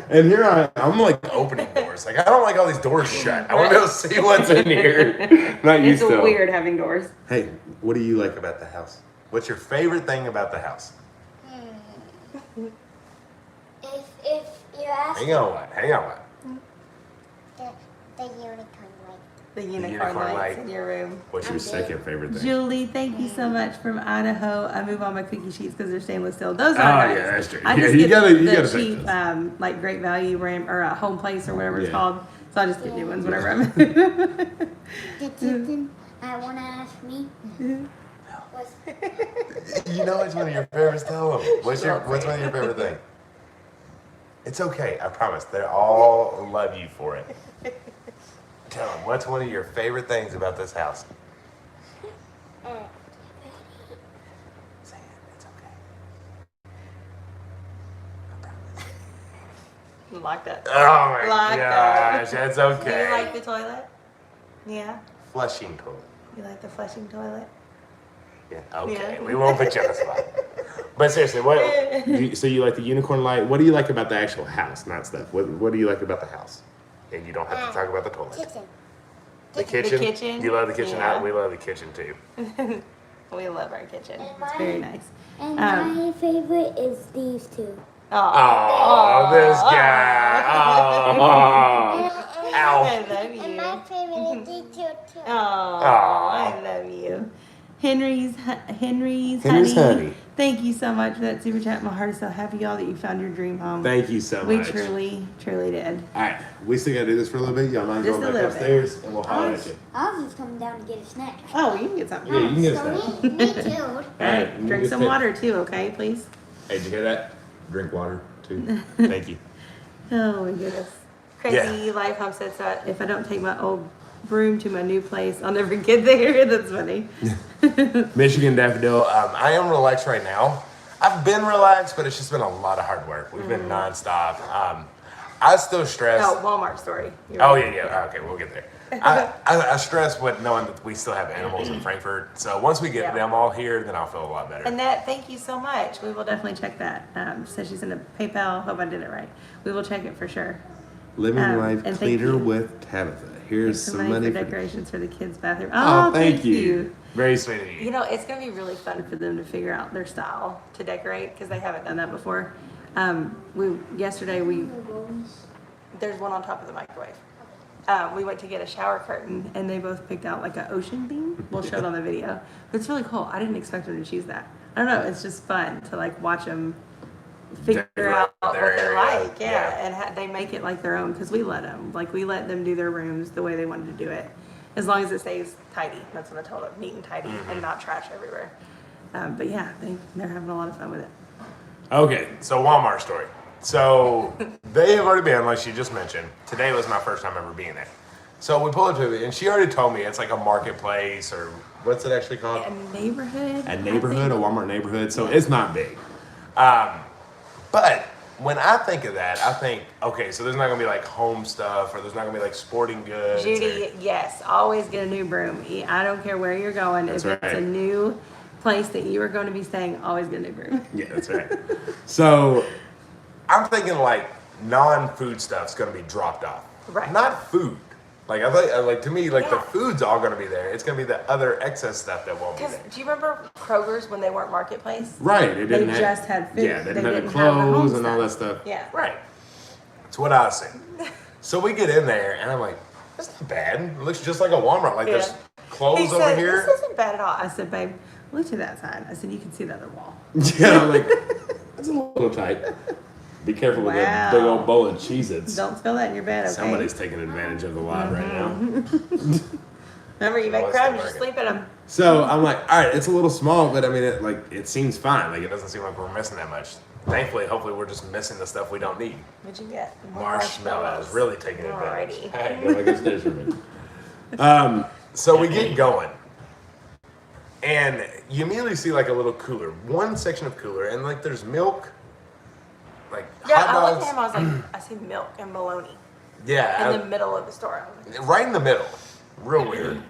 And here I'm like opening doors. Like I don't like all these doors shut. I want to be able to see what's in here. Not It's used to. weird having doors. Hey, what do you like about the house? What's your favorite thing about the house? If you're asking Hang on. the unicorn light. The unicorn, unicorn lights light. in your room. What's your I'm big. second favorite thing? Julie, thank you so much from Idaho. I move all my cookie sheets because they're stainless steel. Those are Oh, nice. yeah, that's true. I Yeah, just you get gotta the take cheap, those. like Great Value or Home Place or whatever it's Yeah. called. So I just get new ones whenever I'm. I want to ask me. What's, You know which one of your favorites? Tell them. What's Don't one say of your favorite things? It's okay. I promise. They all love you for it. Tell them. What's one of your favorite things about this house? Say it. It's okay. I promise. Like that. Oh my Like gosh, that. that's Do okay. you like the toilet? Yeah. Flushing toilet. You like the flushing toilet? Yeah. Okay. Yeah. We won't put you on the spot. But seriously, so you like the unicorn light? What do you like about the actual house, not stuff? What do you like about the house? And you don't have to talk about the toilet. kitchen. The kitchen. kitchen? You love the kitchen. Yeah. We love the kitchen too. We love our kitchen. And It's very nice. And Um, my favorite is these two. Oh, this guy. Oh. And Ow. I love my you. favorite is these two too. Oh, Aw. I love you. Henry's Henry's honey. honey. Thank you so much for that super chat. My heart is so happy, y'all, that you found your dream home. Thank you so We much. truly, truly did. All right, we still gotta do this for a little bit. Y'all mind Just going a back little bit. upstairs and we'll holler at you. I was just coming down to get a snack. Oh, you can get something. Yeah, you can get So that. me too. All Hey, right, we'll drink get some fit. water too, okay, please? Hey, did you hear that? Drink water too. Thank you. Oh my goodness. Crazy life Homestead. So if I don't take my old broom to my new place, I'll never get there. That's funny. Michigan Daffodil. I am relaxed right now. I've been relaxed, but it's just been a lot of hard work. We've been nonstop. I still stress. Oh, Walmart story. You're Oh right. yeah. Okay, we'll get there. I stress with knowing that we still have animals in Frankfurt. So once we get Yeah. them all here, then I'll feel a lot better. And that, thank you so much. We will definitely check that. Says she's in a PayPal. Hope I did it right. We will check it for sure. Living life and thank cleaner you. with Tabitha. Here's Some money for decorations for the kids' bathroom. Oh, Oh, thank you. Very sweet of You you. know, it's going to be really fun for them to figure out their style to decorate because they haven't done that before. Yesterday there's one on top of the microwave. We went to get a shower curtain and they both picked out like an ocean theme. We'll show it on the video. But it's really cool. I didn't expect them to choose that. I don't know. It's just fun to like watch them figure out what Their they area. like. Yeah. Yeah. And they make it like their own because we let them. Like we let them do their rooms the way they wanted to do it. As long as it stays tidy. That's what I told them. Neat and tidy and not trash everywhere. But yeah, they're having a lot of fun with it. Okay, so Walmart story. So they have already been, like she just mentioned. Today was my first time ever being there. So we pull up to it, and she already told me it's like a marketplace, or what's it actually called? A neighborhood. A neighborhood, a Walmart neighborhood. So it's not big. But when I think of that, I think, okay, so there's not gonna be like home stuff, or there's not gonna be like sporting goods. Judy, yes, always get a new broom. I don't care where you're going. That's if it's right. a new place that you are going to be staying, always get a new broom. Yeah, that's right. So I'm thinking like non-food stuff's gonna be dropped off. Right. Not food. Like I like to me, like the Yeah. food's all gonna be there. It's gonna be the other excess stuff that won't be Because there. do you remember Kroger's when they weren't marketplace? Right. It They didn't have, just had food. Yeah, they didn't have the didn't have the home clothes and all that stuff. stuff. Yeah. Right. That's what I was saying. So we get in there and I'm like, that's not bad. It looks just like a Walmart. Like there's Yeah. clothes He over said, here. this isn't bad at all. I said, babe, look to that side. I said, you can see the other wall. Yeah, I'm like, that's a little tight. Be careful with Wow. that big old bowl of Cheez-Its. Don't spill that in your bed, okay? Somebody's taking advantage of the live right now. Remember, you make Always crabs, you working. sleep in them. So I'm like, all right, it's a little small, but I mean, it seems fine. Like it doesn't seem like we're missing that much. Thankfully, hopefully, we're just missing the stuff we don't need. What'd you get? Marshmallows, really taking advantage. Alrighty. Hey, go back upstairs for me. So we get going, and you immediately see like a little cooler, one section of cooler, and like there's milk, like Yeah, hot I looked dogs. at him. I was like, I see milk and bologna Yeah, in the middle of the store. I was like, right in the middle. Real weird.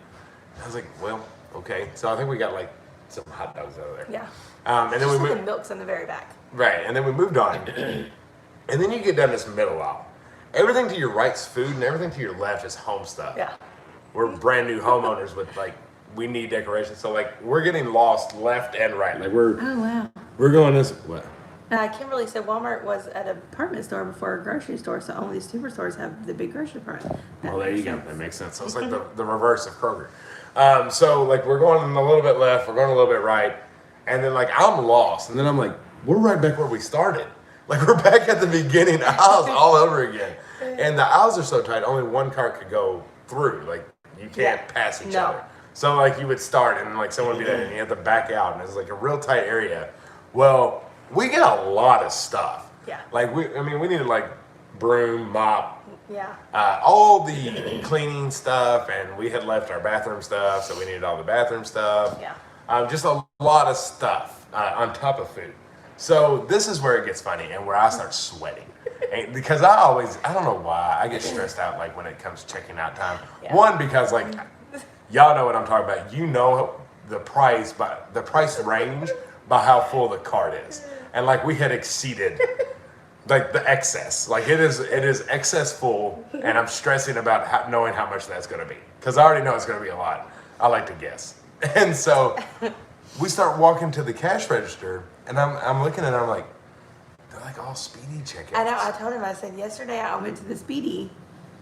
I was like, well, okay. So I think we got like some hot dogs over there. yeah. And then we Just moved. the milk's in the very back. Right, and then we moved on. And then you get down this middle aisle. Everything to your right's food, and everything to your left is home stuff. Yeah. We're brand new homeowners with like we need decorations, so like we're getting lost left and right. Like Oh wow. we're going this what? Kimberly said Walmart was at a department store before a grocery store, so only these superstores have the big grocery department. Well, there you go. That makes sense. So it's like the reverse of Kroger. So like we're going a little bit left, we're going a little bit right, and then like I'm lost, and then I'm like, we're right back where we started. Like we're back at the beginning aisles all over again, and the aisles are so tight, only one cart could go through. Like you can't pass each other. So like you would start, and like someone would be there, and you have to back out, and it's like a real tight area. Well, we get a lot of stuff. Yeah. Like we needed like broom, mop, Yeah. all the cleaning stuff, and we had left our bathroom stuff, so we needed all the bathroom stuff. Yeah. Just a lot of stuff on top of food. So this is where it gets funny and where I start sweating. And because I don't know why, I get stressed out like when it comes to checking out time. Yeah. One, because like, y'all know what I'm talking about. You know the price range by how full the cart is. And like we had exceeded like the excess. Like it is excess full, and I'm stressing about knowing how much that's gonna be. Because I already know it's gonna be a lot. I like to guess. And so we start walking to the cash register, and I'm looking at it, I'm like, they're like all speedy checkouts. I know. I told him. I said yesterday I went to the Speedy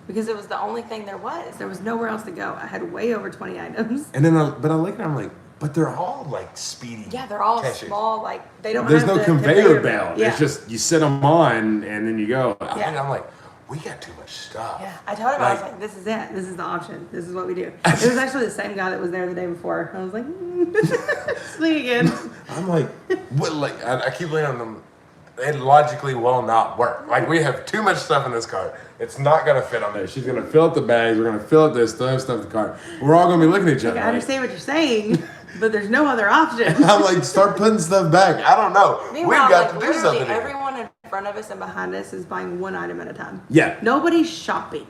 because it was the only thing there was. There was nowhere else to go. I had way over 20 items. And then, but I look at it, I'm like, but they're all like speedy. Yeah, they're all cashiers. small. Like they don't. There's have no the conveyor belt. Yeah. It's just you sit them on and then you go. Yeah. I'm like, we got too much stuff. Yeah, I told him, I was like, this is it. This is the option. This is what we do. It was actually the same guy that was there the day before. I was like, it's me again. I'm like, what? Like, I keep leaning on them. It logically will not work. Like, we have too much stuff in this cart. It's not going to fit on there. She's going to fill up the bags. We're going to fill up this, still have stuff in the cart. We're all going to be looking at each other. I understand what you're saying, but there's no other option. I'm like, start putting stuff back. I don't know. Meanwhile, We've got like, to do something here. everyone in front of us and behind us is buying one item at a time. Yeah. Nobody's shopping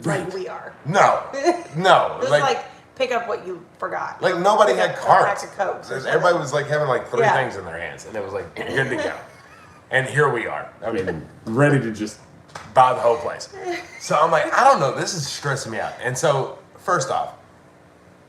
Right. like we are. No. It's like pick up what you forgot. Like nobody Pick had up a carts. pack of Cokes or something. Everybody was like having like three Yeah. things in their hands, and it was like good to go. And here we are. I mean, ready to just buy the whole place. So I'm like, I don't know. This is stressing me out. And so first off,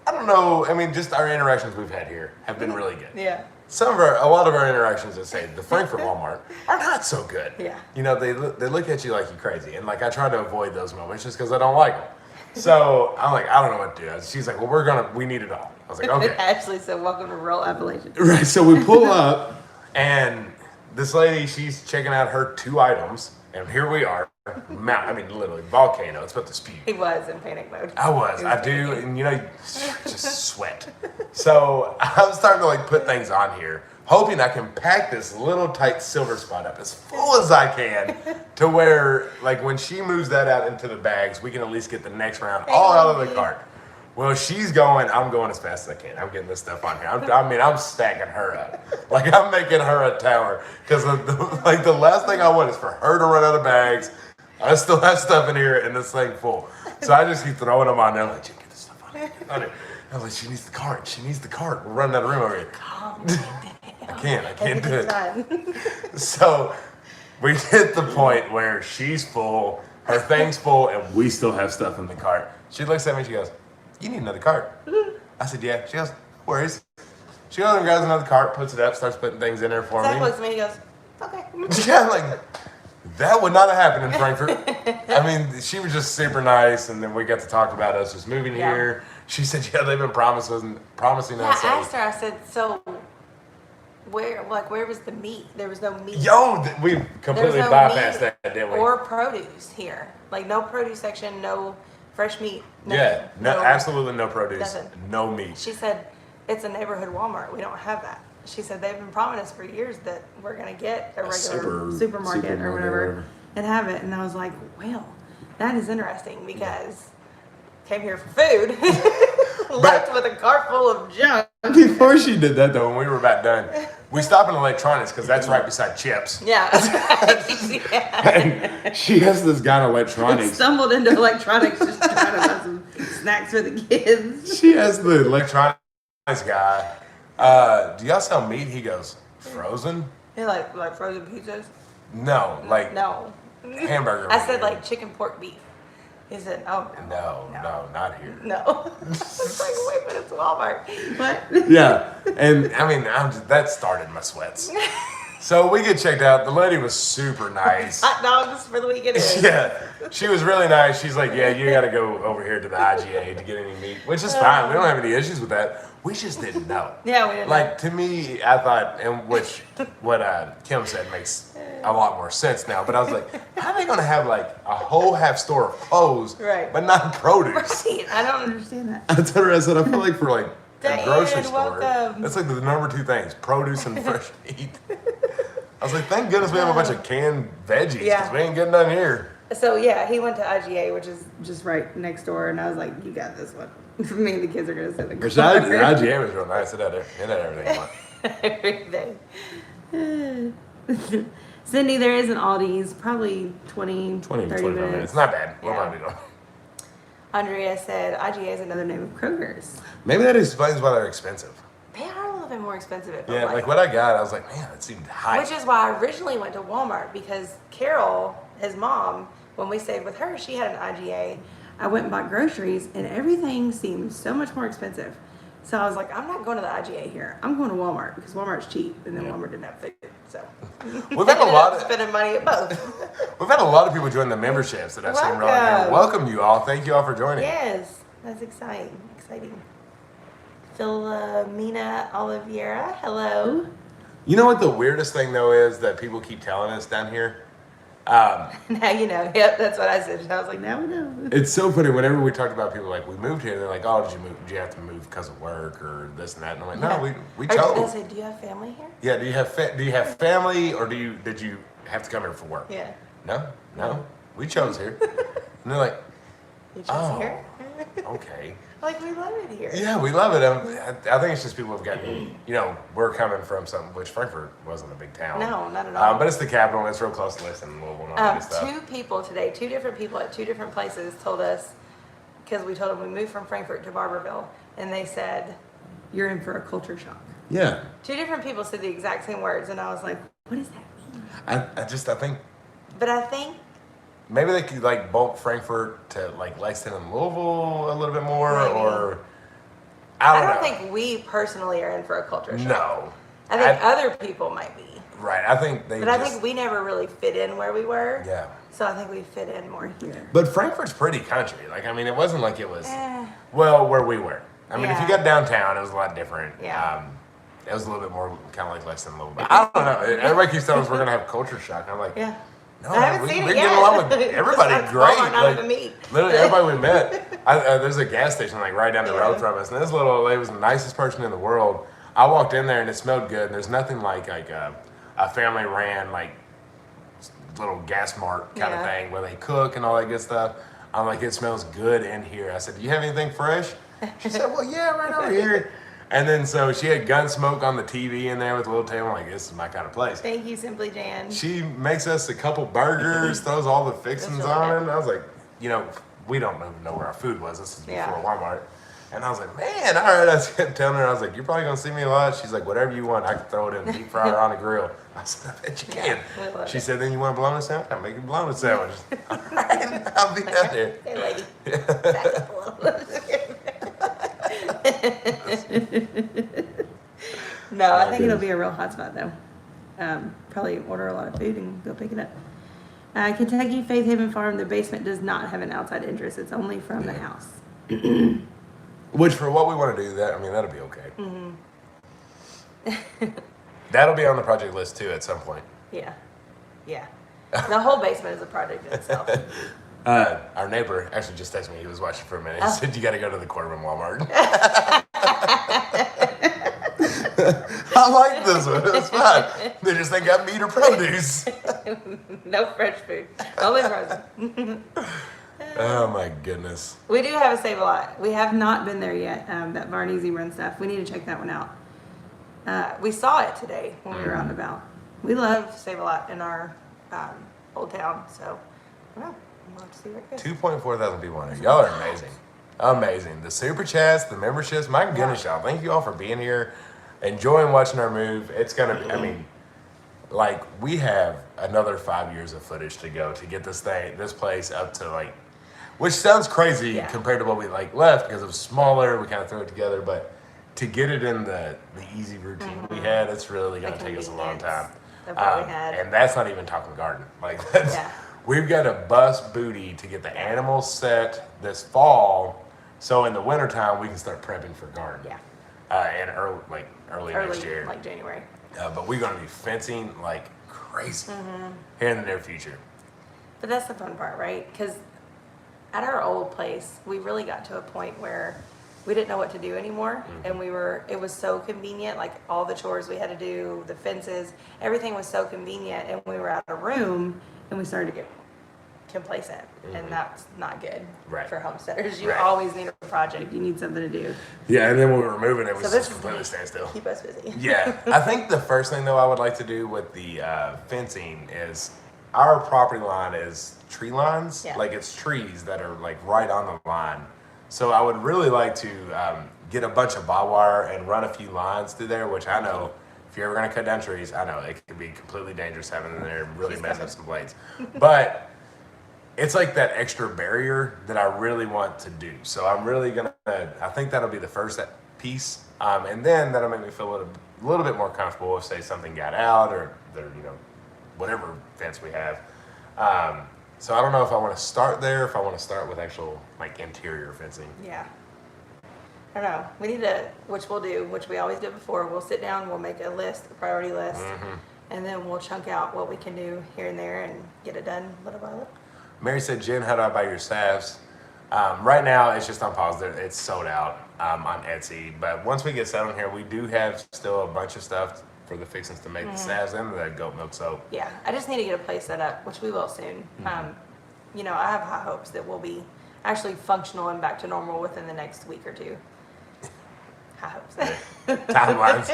I don't know. I mean, just our interactions we've had here have been really good. Yeah. A lot of our interactions at say the Frankfort Walmart are not so good. Yeah. You know, they look at you like you're crazy, and like I try to avoid those moments just because I don't like them. So I'm like, I don't know what to do. She's like, well, we need it all. I was like, okay. Ashley said, welcome to rural Appalachia. Right. So we pull up, and this lady, she's checking out her 2 items, and here we are. Literally volcano. It's about to spew. He was in panic mode. I do, and you know, just sweat. So I'm starting to like put things on here, hoping I can pack this little tight silver spot up as full as I can, to where like when she moves that out into the bags, we can at least get the next round all out of the cart. Well, she's going, I'm going as fast as I can. I'm getting this stuff on here. I'm stacking her up. Like I'm making her a tower, because the last thing I want is for her to run out of bags. I still have stuff in here and this thing full. So I just keep throwing them on there. I'm like, get this stuff on here. I was like, she needs the cart. She needs the cart. We're running out of room over here. Calm down. I can't do it. Done. So we hit the point where she's full, her thing's full, and we still have stuff in the cart. She looks at me and she goes, you need another cart. I said, yeah. She goes, no worries. She goes and grabs another cart, puts it up, starts putting things in there for Zach me. looks at me and he goes, okay. Yeah, like, that would not have happened in Frankfurt. I mean, she was just super nice, and then we got to talk about us just moving here. She said, yeah, they've been promising us. I asked her, I said, so where was the meat? There was no meat. Yo, we completely There's no bypassed meat that, didn't we? or produce here. Like no produce section, no fresh meat. Nothing. Yeah, no, absolutely no produce, Nothing. no meat. She said, it's a neighborhood Walmart. We don't have that. She said they've been promising us for years that we're going to get a regular supermarket or whatever and have it. And I was like, well, that is interesting because came here for food, left with a cart full of junk. Before she did that, though, when we were about done, We stop in electronics because that's right beside chips. Yeah. Yeah. And she has this guy in electronics. Stumbled into electronics just trying to buy some snacks for the kids. She has the electronics guy. Do y'all sell meat? He goes, frozen? You like frozen pizzas? No, like No. hamburger. I said meat. like chicken pork beef. He said, oh No, not here. no. It's like, wait a minute, it's Walmart. What? Yeah, and I mean, that started my sweats. So we get checked out. The lady was super nice. Hot dogs for the weekend. Yeah, she was really nice. She's like, yeah, you got to go over here to the IGA to get any meat, which is fine. We don't have any issues with that. We just didn't know. Yeah, we didn't Like, to me, I thought, and what Kim said makes a lot more sense now, but I was like, how are they going to have like a whole half store of clothes, Right. but not produce? Right. I don't understand that. I told her, I said, I feel like for like a Diane, grocery store, welcome. that's like the number 2 things, produce and fresh meat. I was like, thank goodness we have a bunch of canned veggies, because Yeah. we ain't getting none here. So yeah, he went to IGA, which is just right next door, and I was like, "You got this one." Me and the kids are gonna sit in the Which car. the IGA was real nice. It had everything you want. Everything. Cindy, there is an Aldi's, probably 20 30 25 minutes. Not bad. What Yeah. am I doing? Andrea said IGA is another name of Kroger's. Maybe that explains why they're expensive. They are a little bit more expensive. It felt Yeah, like what I got, I was like, man, that seemed high. Which is why I originally went to Walmart, because Carol, his mom, when we stayed with her, she had an IGA. I went and bought groceries, and everything seemed so much more expensive. So I was like, I'm not going to the IGA here. I'm going to Walmart, because Walmart's cheap, and then Walmart didn't have food. So We've had a lot of spending money at both. we've had a lot of people join the memberships that I've seen around here. Welcome you all. Thank you all for joining. Yes, that's exciting. Exciting. Philomena Oliveira, hello. You know what the weirdest thing though is that people keep telling us down here? Now you know. Yep, that's what I said. And I was like, now we know. It's so funny whenever we talked about people like we moved here, they're like, oh, did you have to move because of work or this and that? And I'm like, no, we Or did I chose. say, do you have family here? Yeah, do you have family or did you have to come here for work? Yeah. No, we chose here. And they're like, You chose oh, here? okay. Like, we love it here. Yeah, we love it. I think it's just people have gotten, we're coming from something, which Frankfort wasn't a big town. No, not at all. But it's the capital, and it's real close to Lexington and Louisville and all that stuff. 2 people today, 2 different people at 2 different places told us, because we told them we moved from Frankfort to Barberville, and they said, you're in for a culture shock. Yeah. 2 different people said the exact same words, and I was like, what does that mean? I think But I think maybe they could like bulk Frankfort to like Lexington and Louisville a little bit more, Maybe. or I don't don't know. think we personally are in for a culture shock. No. I think other people might be. Right. I think they. But I think we never really fit in where we were. Yeah. So I think we fit in more here. But Frankfort's pretty country. Like, I mean, it wasn't like it was. Eh. Well, where we were. I mean, if you Yeah. got downtown, it was a lot different. Yeah. It was a little bit more kind of like Lexington, a little bit. I don't know. Everybody keeps telling us we're gonna have culture shock. I'm like, Yeah. no, I haven't seen it we're yet. getting along with everybody Besides great. Walmart, not even meat. Literally, everybody we met. There's a gas station like right down the Yeah. road from us, and this little old lady was the nicest person in the world. I walked in there and it smelled good. And there's nothing like a family ran like little gas mart kind of Yeah. thing where they cook and all that good stuff. I'm like, it smells good in here. I said, do you have anything fresh? She said, well, yeah, right over here. And then so she had Gunsmoke on the TV in there with a little table. I'm like, this is my kind of place. Thank you, Simply Jan. She makes us a couple burgers, throws all the fixings That's really on it. good. And I was like, we don't even know where our food was. This is before Yeah. Walmart. And I was like, man, all right. I was telling her, I was like, you're probably going to see me a lot. She's like, whatever you want. I can throw it in a deep fryer on the grill. I said, I bet you can. we love She it. said, then you want a bologna sandwich? I'll make you a bologna sandwich. All right, I'll be down there. Hey, lady. Back up a little. No, I think it'll be a real hot spot though. Probably order a lot of food and go pick it up. Kentucky Faith Haven Farm, the basement does not have an outside entrance. It's only from the house. Which, for what we want to do, that'll be okay. Mm-hmm. That'll be on the project list too at some point. Yeah. Yeah. The whole basement is a project in itself. Our neighbor actually just texted me. He was watching for a minute. He said, you got to go to the Corman Walmart. I like this one. It's fine. They just ain't got meat or produce. No fresh food. Only frozen. Oh my goodness. We do have a Save a Lot. We have not been there yet. That Varnese run stuff. We need to check that one out. We saw it today when we were out and about. We love Save-A-Lot in our old town, so I don't know. We'll have to see where it goes. 2.4 thousand people on here. Y'all are amazing. Amazing. The super chats, the memberships. My goodness, y'all. Thank you all for being here, enjoying watching our move. It's going to be, I mean, like, we have another 5 years of footage to go to get this place up to, like, which sounds crazy compared to what we, like, left because it was smaller. We kind of threw it together, but to get it in the easy routine we had, it's really going to take us a long time. Of what we had. And that's not even talking garden. Like, that's, we've got to bust booty to get the animals set this fall, so in the wintertime we can start prepping for garden. Yeah. And early next year. Like January. But we're going to be fencing like crazy here in the near future. But that's the fun part, right? Because at our old place, we really got to a point where we didn't know what to do anymore. And it was so convenient, like all the chores we had to do, the fences, everything was so convenient. And we were out of room and we started to get complacent. And that's not good for homesteaders. You always need a project. You need something to do. Yeah, and then when we were moving, it was just completely standstill. Keep us busy. Yeah. I think the first thing, though, I would like to do with the fencing is our property line is tree lines. Yeah. Like, it's trees that are, like, right on the line. So I would really like to get a bunch of barbed wire and run a few lines through there, which I know if you're ever going to cut down trees, I know it can be completely dangerous having in there and really mess up some blades. But it's like that extra barrier that I really want to do. So I'm really I think that'll be the first piece. And then that'll make me feel a little bit more comfortable if, say, something got out or, whatever fence we have. So I don't know if I want to start there, if I want to start with actual, like, interior fencing. Yeah. I don't know. We need to, which we'll do, which we always did before. We'll sit down, we'll make a list, a priority list, and then we'll chunk out what we can do here and there and get it done little by little. Mary said, Jen, how do I buy your salves? Right now, it's just on pause. It's sold out on Etsy. But once we get set on here, we do have still a bunch of stuff for the fixings to make the salves and the goat milk soap. Yeah, I just need to get a place set up, which we will soon. I have high hopes that we'll be actually functional and back to normal within the next week or two. High hopes. Timelines.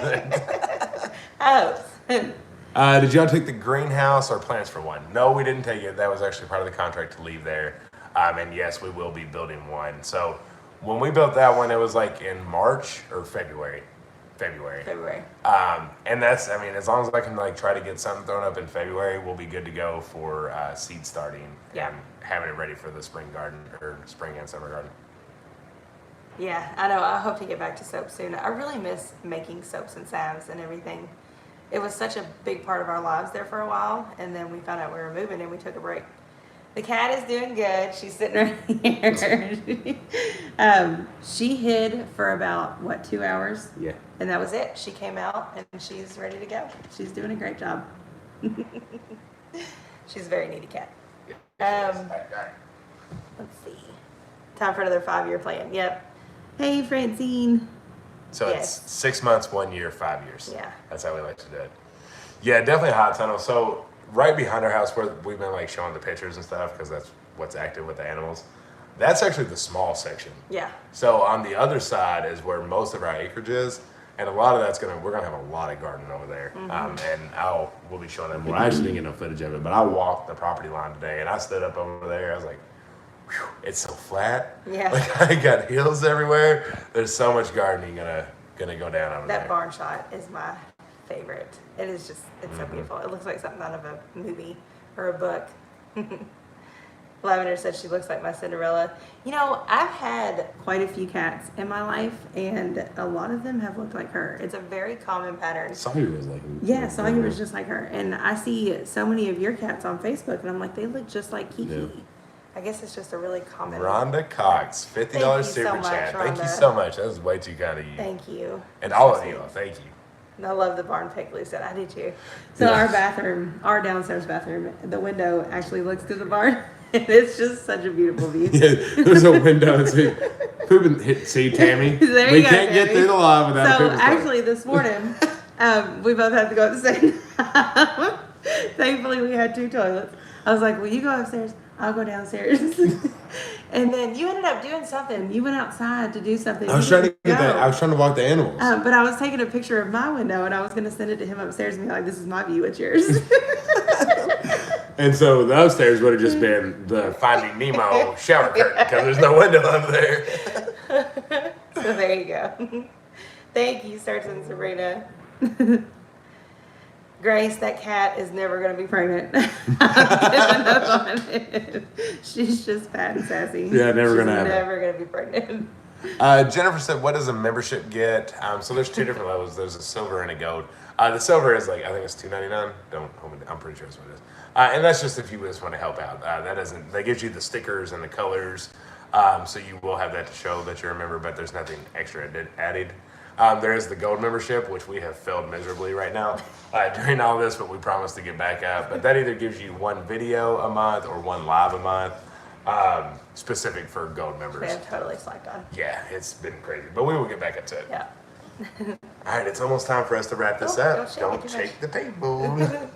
High hopes. Did y'all take the greenhouse or plans for one? No, we didn't take it. That was actually part of the contract to leave there. And yes, we will be building one. So when we built that one, it was like in March or February. And that's, as long as I can like try to get something thrown up in February, we'll be good to go for seed starting and having it ready for the spring garden or spring and summer garden. Yeah, I know. I hope to get back to soap soon. I really miss making soaps and salves and everything. It was such a big part of our lives there for a while, and then we found out we were moving and we took a break. The cat is doing good. She's sitting right here. She hid for about, 2 hours? Yeah. And that was it. She came out and she's ready to go. She's doing a great job. She's a very needy cat. Let's see. Time for another 5-year plan. Yep. Hey, Francine. So it's 6 months, 1 year, 5 years. Yeah. That's how we like to do it. Yeah, definitely a hot tunnel. So right behind our house where we've been like showing the pictures and stuff because that's what's active with the animals. That's actually the small section. Yeah. So on the other side is where most of our acreage is. And a lot of that's we're gonna have a lot of garden over there. And we'll be showing them. Well, I actually didn't get no footage of it, but I walked the property line today and I stood up over there. I was like, whew, it's so flat. Yeah. Like I got hills everywhere. There's so much gardening gonna go down over there. That barn shot is my favorite. It is just, it's so beautiful. It looks like something out of a movie or a book. Lavender said she looks like my Cinderella. I've had quite a few cats in my life, and a lot of them have looked like her. It's a very common pattern. Sawyer was like him. Yeah, Sawyer was just like her. And I see so many of your cats on Facebook, and I'm like, they look just like Kiki. Yeah. I guess it's just a really common. Rhonda Cox, $50 super chat. Thank you so much. That was way too kind of you. Thank you. And all of you, thank you. And I love the barn pick, Lisa. I do too. So our bathroom, our downstairs bathroom, the window actually looks to the barn. And it's just such a beautiful view. Yeah, there's a window. See, Tammy? There we you go, can't get Tammy. through the live without So pooping. actually this morning, we both had to go at the same time. Thankfully we had 2 toilets. I was like, will you go upstairs? I'll go downstairs. And then you ended up doing something. You went outside to do something. I was You trying to didn't get that. go. I was trying to walk the animals. But I was taking a picture of my window and I was going to send it to him upstairs and be like, this is my view, it's yours. And so the upstairs would have just been the Finding Nemo shower curtain because there's no window under there. So there you go. Thank you, Sergeant and Sabrina. Grace, that cat is never going to be pregnant. I'm giving up on it. She's just fat and sassy. Yeah, never gonna happen. Never going to be pregnant. Jennifer said, what does a membership get? So there's two different levels. There's a silver and a gold. The silver is like, I think it's $2.99. I'm pretty sure that's what it is. And that's just if you just want to help out. That gives you the stickers and the colors. So you will have that to show that you're a member, but there's nothing extra added. There is the gold membership, which we have failed miserably right now during all this, but we promise to get back up. But that either gives you one video a month or one live a month, specific for gold members. Man, totally slacked on. Yeah, it's been crazy, but we will get back up to it. Yeah. All right, it's almost time for us to wrap this Oh, up. don't Don't shake it too shake the table.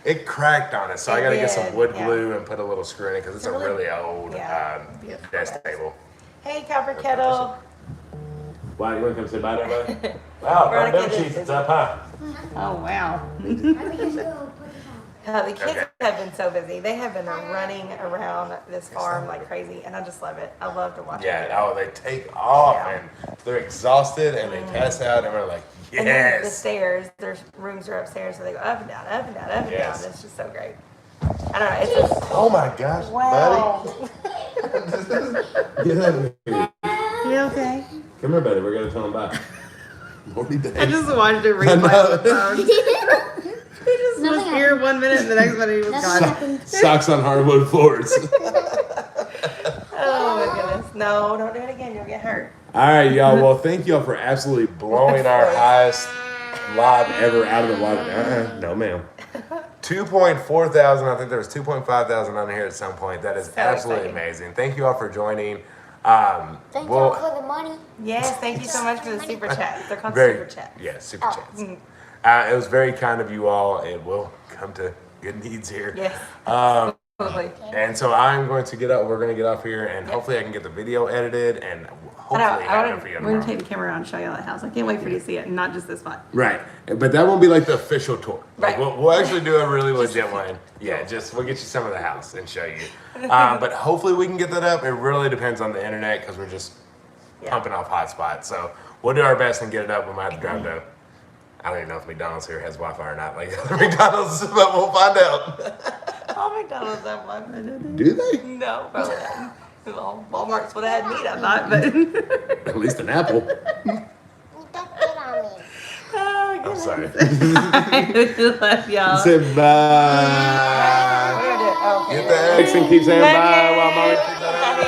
It cracked on us, so I It got to get did, some wood yeah. glue and put a little screw in it because it's a really old beautiful desk desk. table. Hey, Copper Kettle. Why, you want to come say bye to everybody? Wow, Veronica burn them did cheeks. it. It's up high. Oh, wow. I think go put it on. The kids Okay. have been so busy. They have been running around this farm like crazy, and I just love it. I love to watch it. Yeah, they take off Yeah. and they're exhausted and they pass out and we're like, And then the yes. stairs, their rooms are upstairs, so they go up and down, up and down, up and Yes. down. It's just so great. I don't know. It's just, Oh my gosh, wow. Get out of here. You okay? Come here, buddy. We're going to tell them bye. Morty I day. just watched it replay on the phone. He just was here 1 minute, and the next minute he was Nothing gone. happened. Socks on hardwood floors. Oh my goodness! No, don't do it again. You'll get hurt. All right, y'all. Well, thank y'all for absolutely Blowing our highest live ever out of the water. No, ma'am. 2.4 thousand. I think there was 2.5 thousand on here at some point. That is So absolutely exciting. amazing. Thank you all for joining. Thank Well, y'all for the money. Yes, thank you so much for the super chat. They're called very, super chats. yeah, super Oh. chats. It was very kind of you all. It will come to good needs here. Yes. Totally. And so I'm going to get up. We're going to get off here, and hopefully I can get the video edited, and hopefully have it for you We're tomorrow. gonna take the camera around and show you that house. I can't wait for you to see it, and not just this spot. Right. But that won't be like the official tour. Like, Right. we'll actually do a really legit one. Yeah, we'll get you some of the house and show you. But hopefully we can get that up. It really depends on the internet because we're just pumping off hotspots. So we'll do our best and get it up. We might have to drive to, I don't even know if McDonald's here has Wi-Fi or not, like other McDonald's, but we'll find out. Oh, McDonald's have one. Do they? No, probably not. Well, Walmart's would have had meat, I thought, but. At least an apple. You don't get on me. Oh, I'm sorry. goodness. Love y'all. Say bye. We're gonna do it. Okay. Get the Dixon keeps saying Love bye you. while mommy. Love you.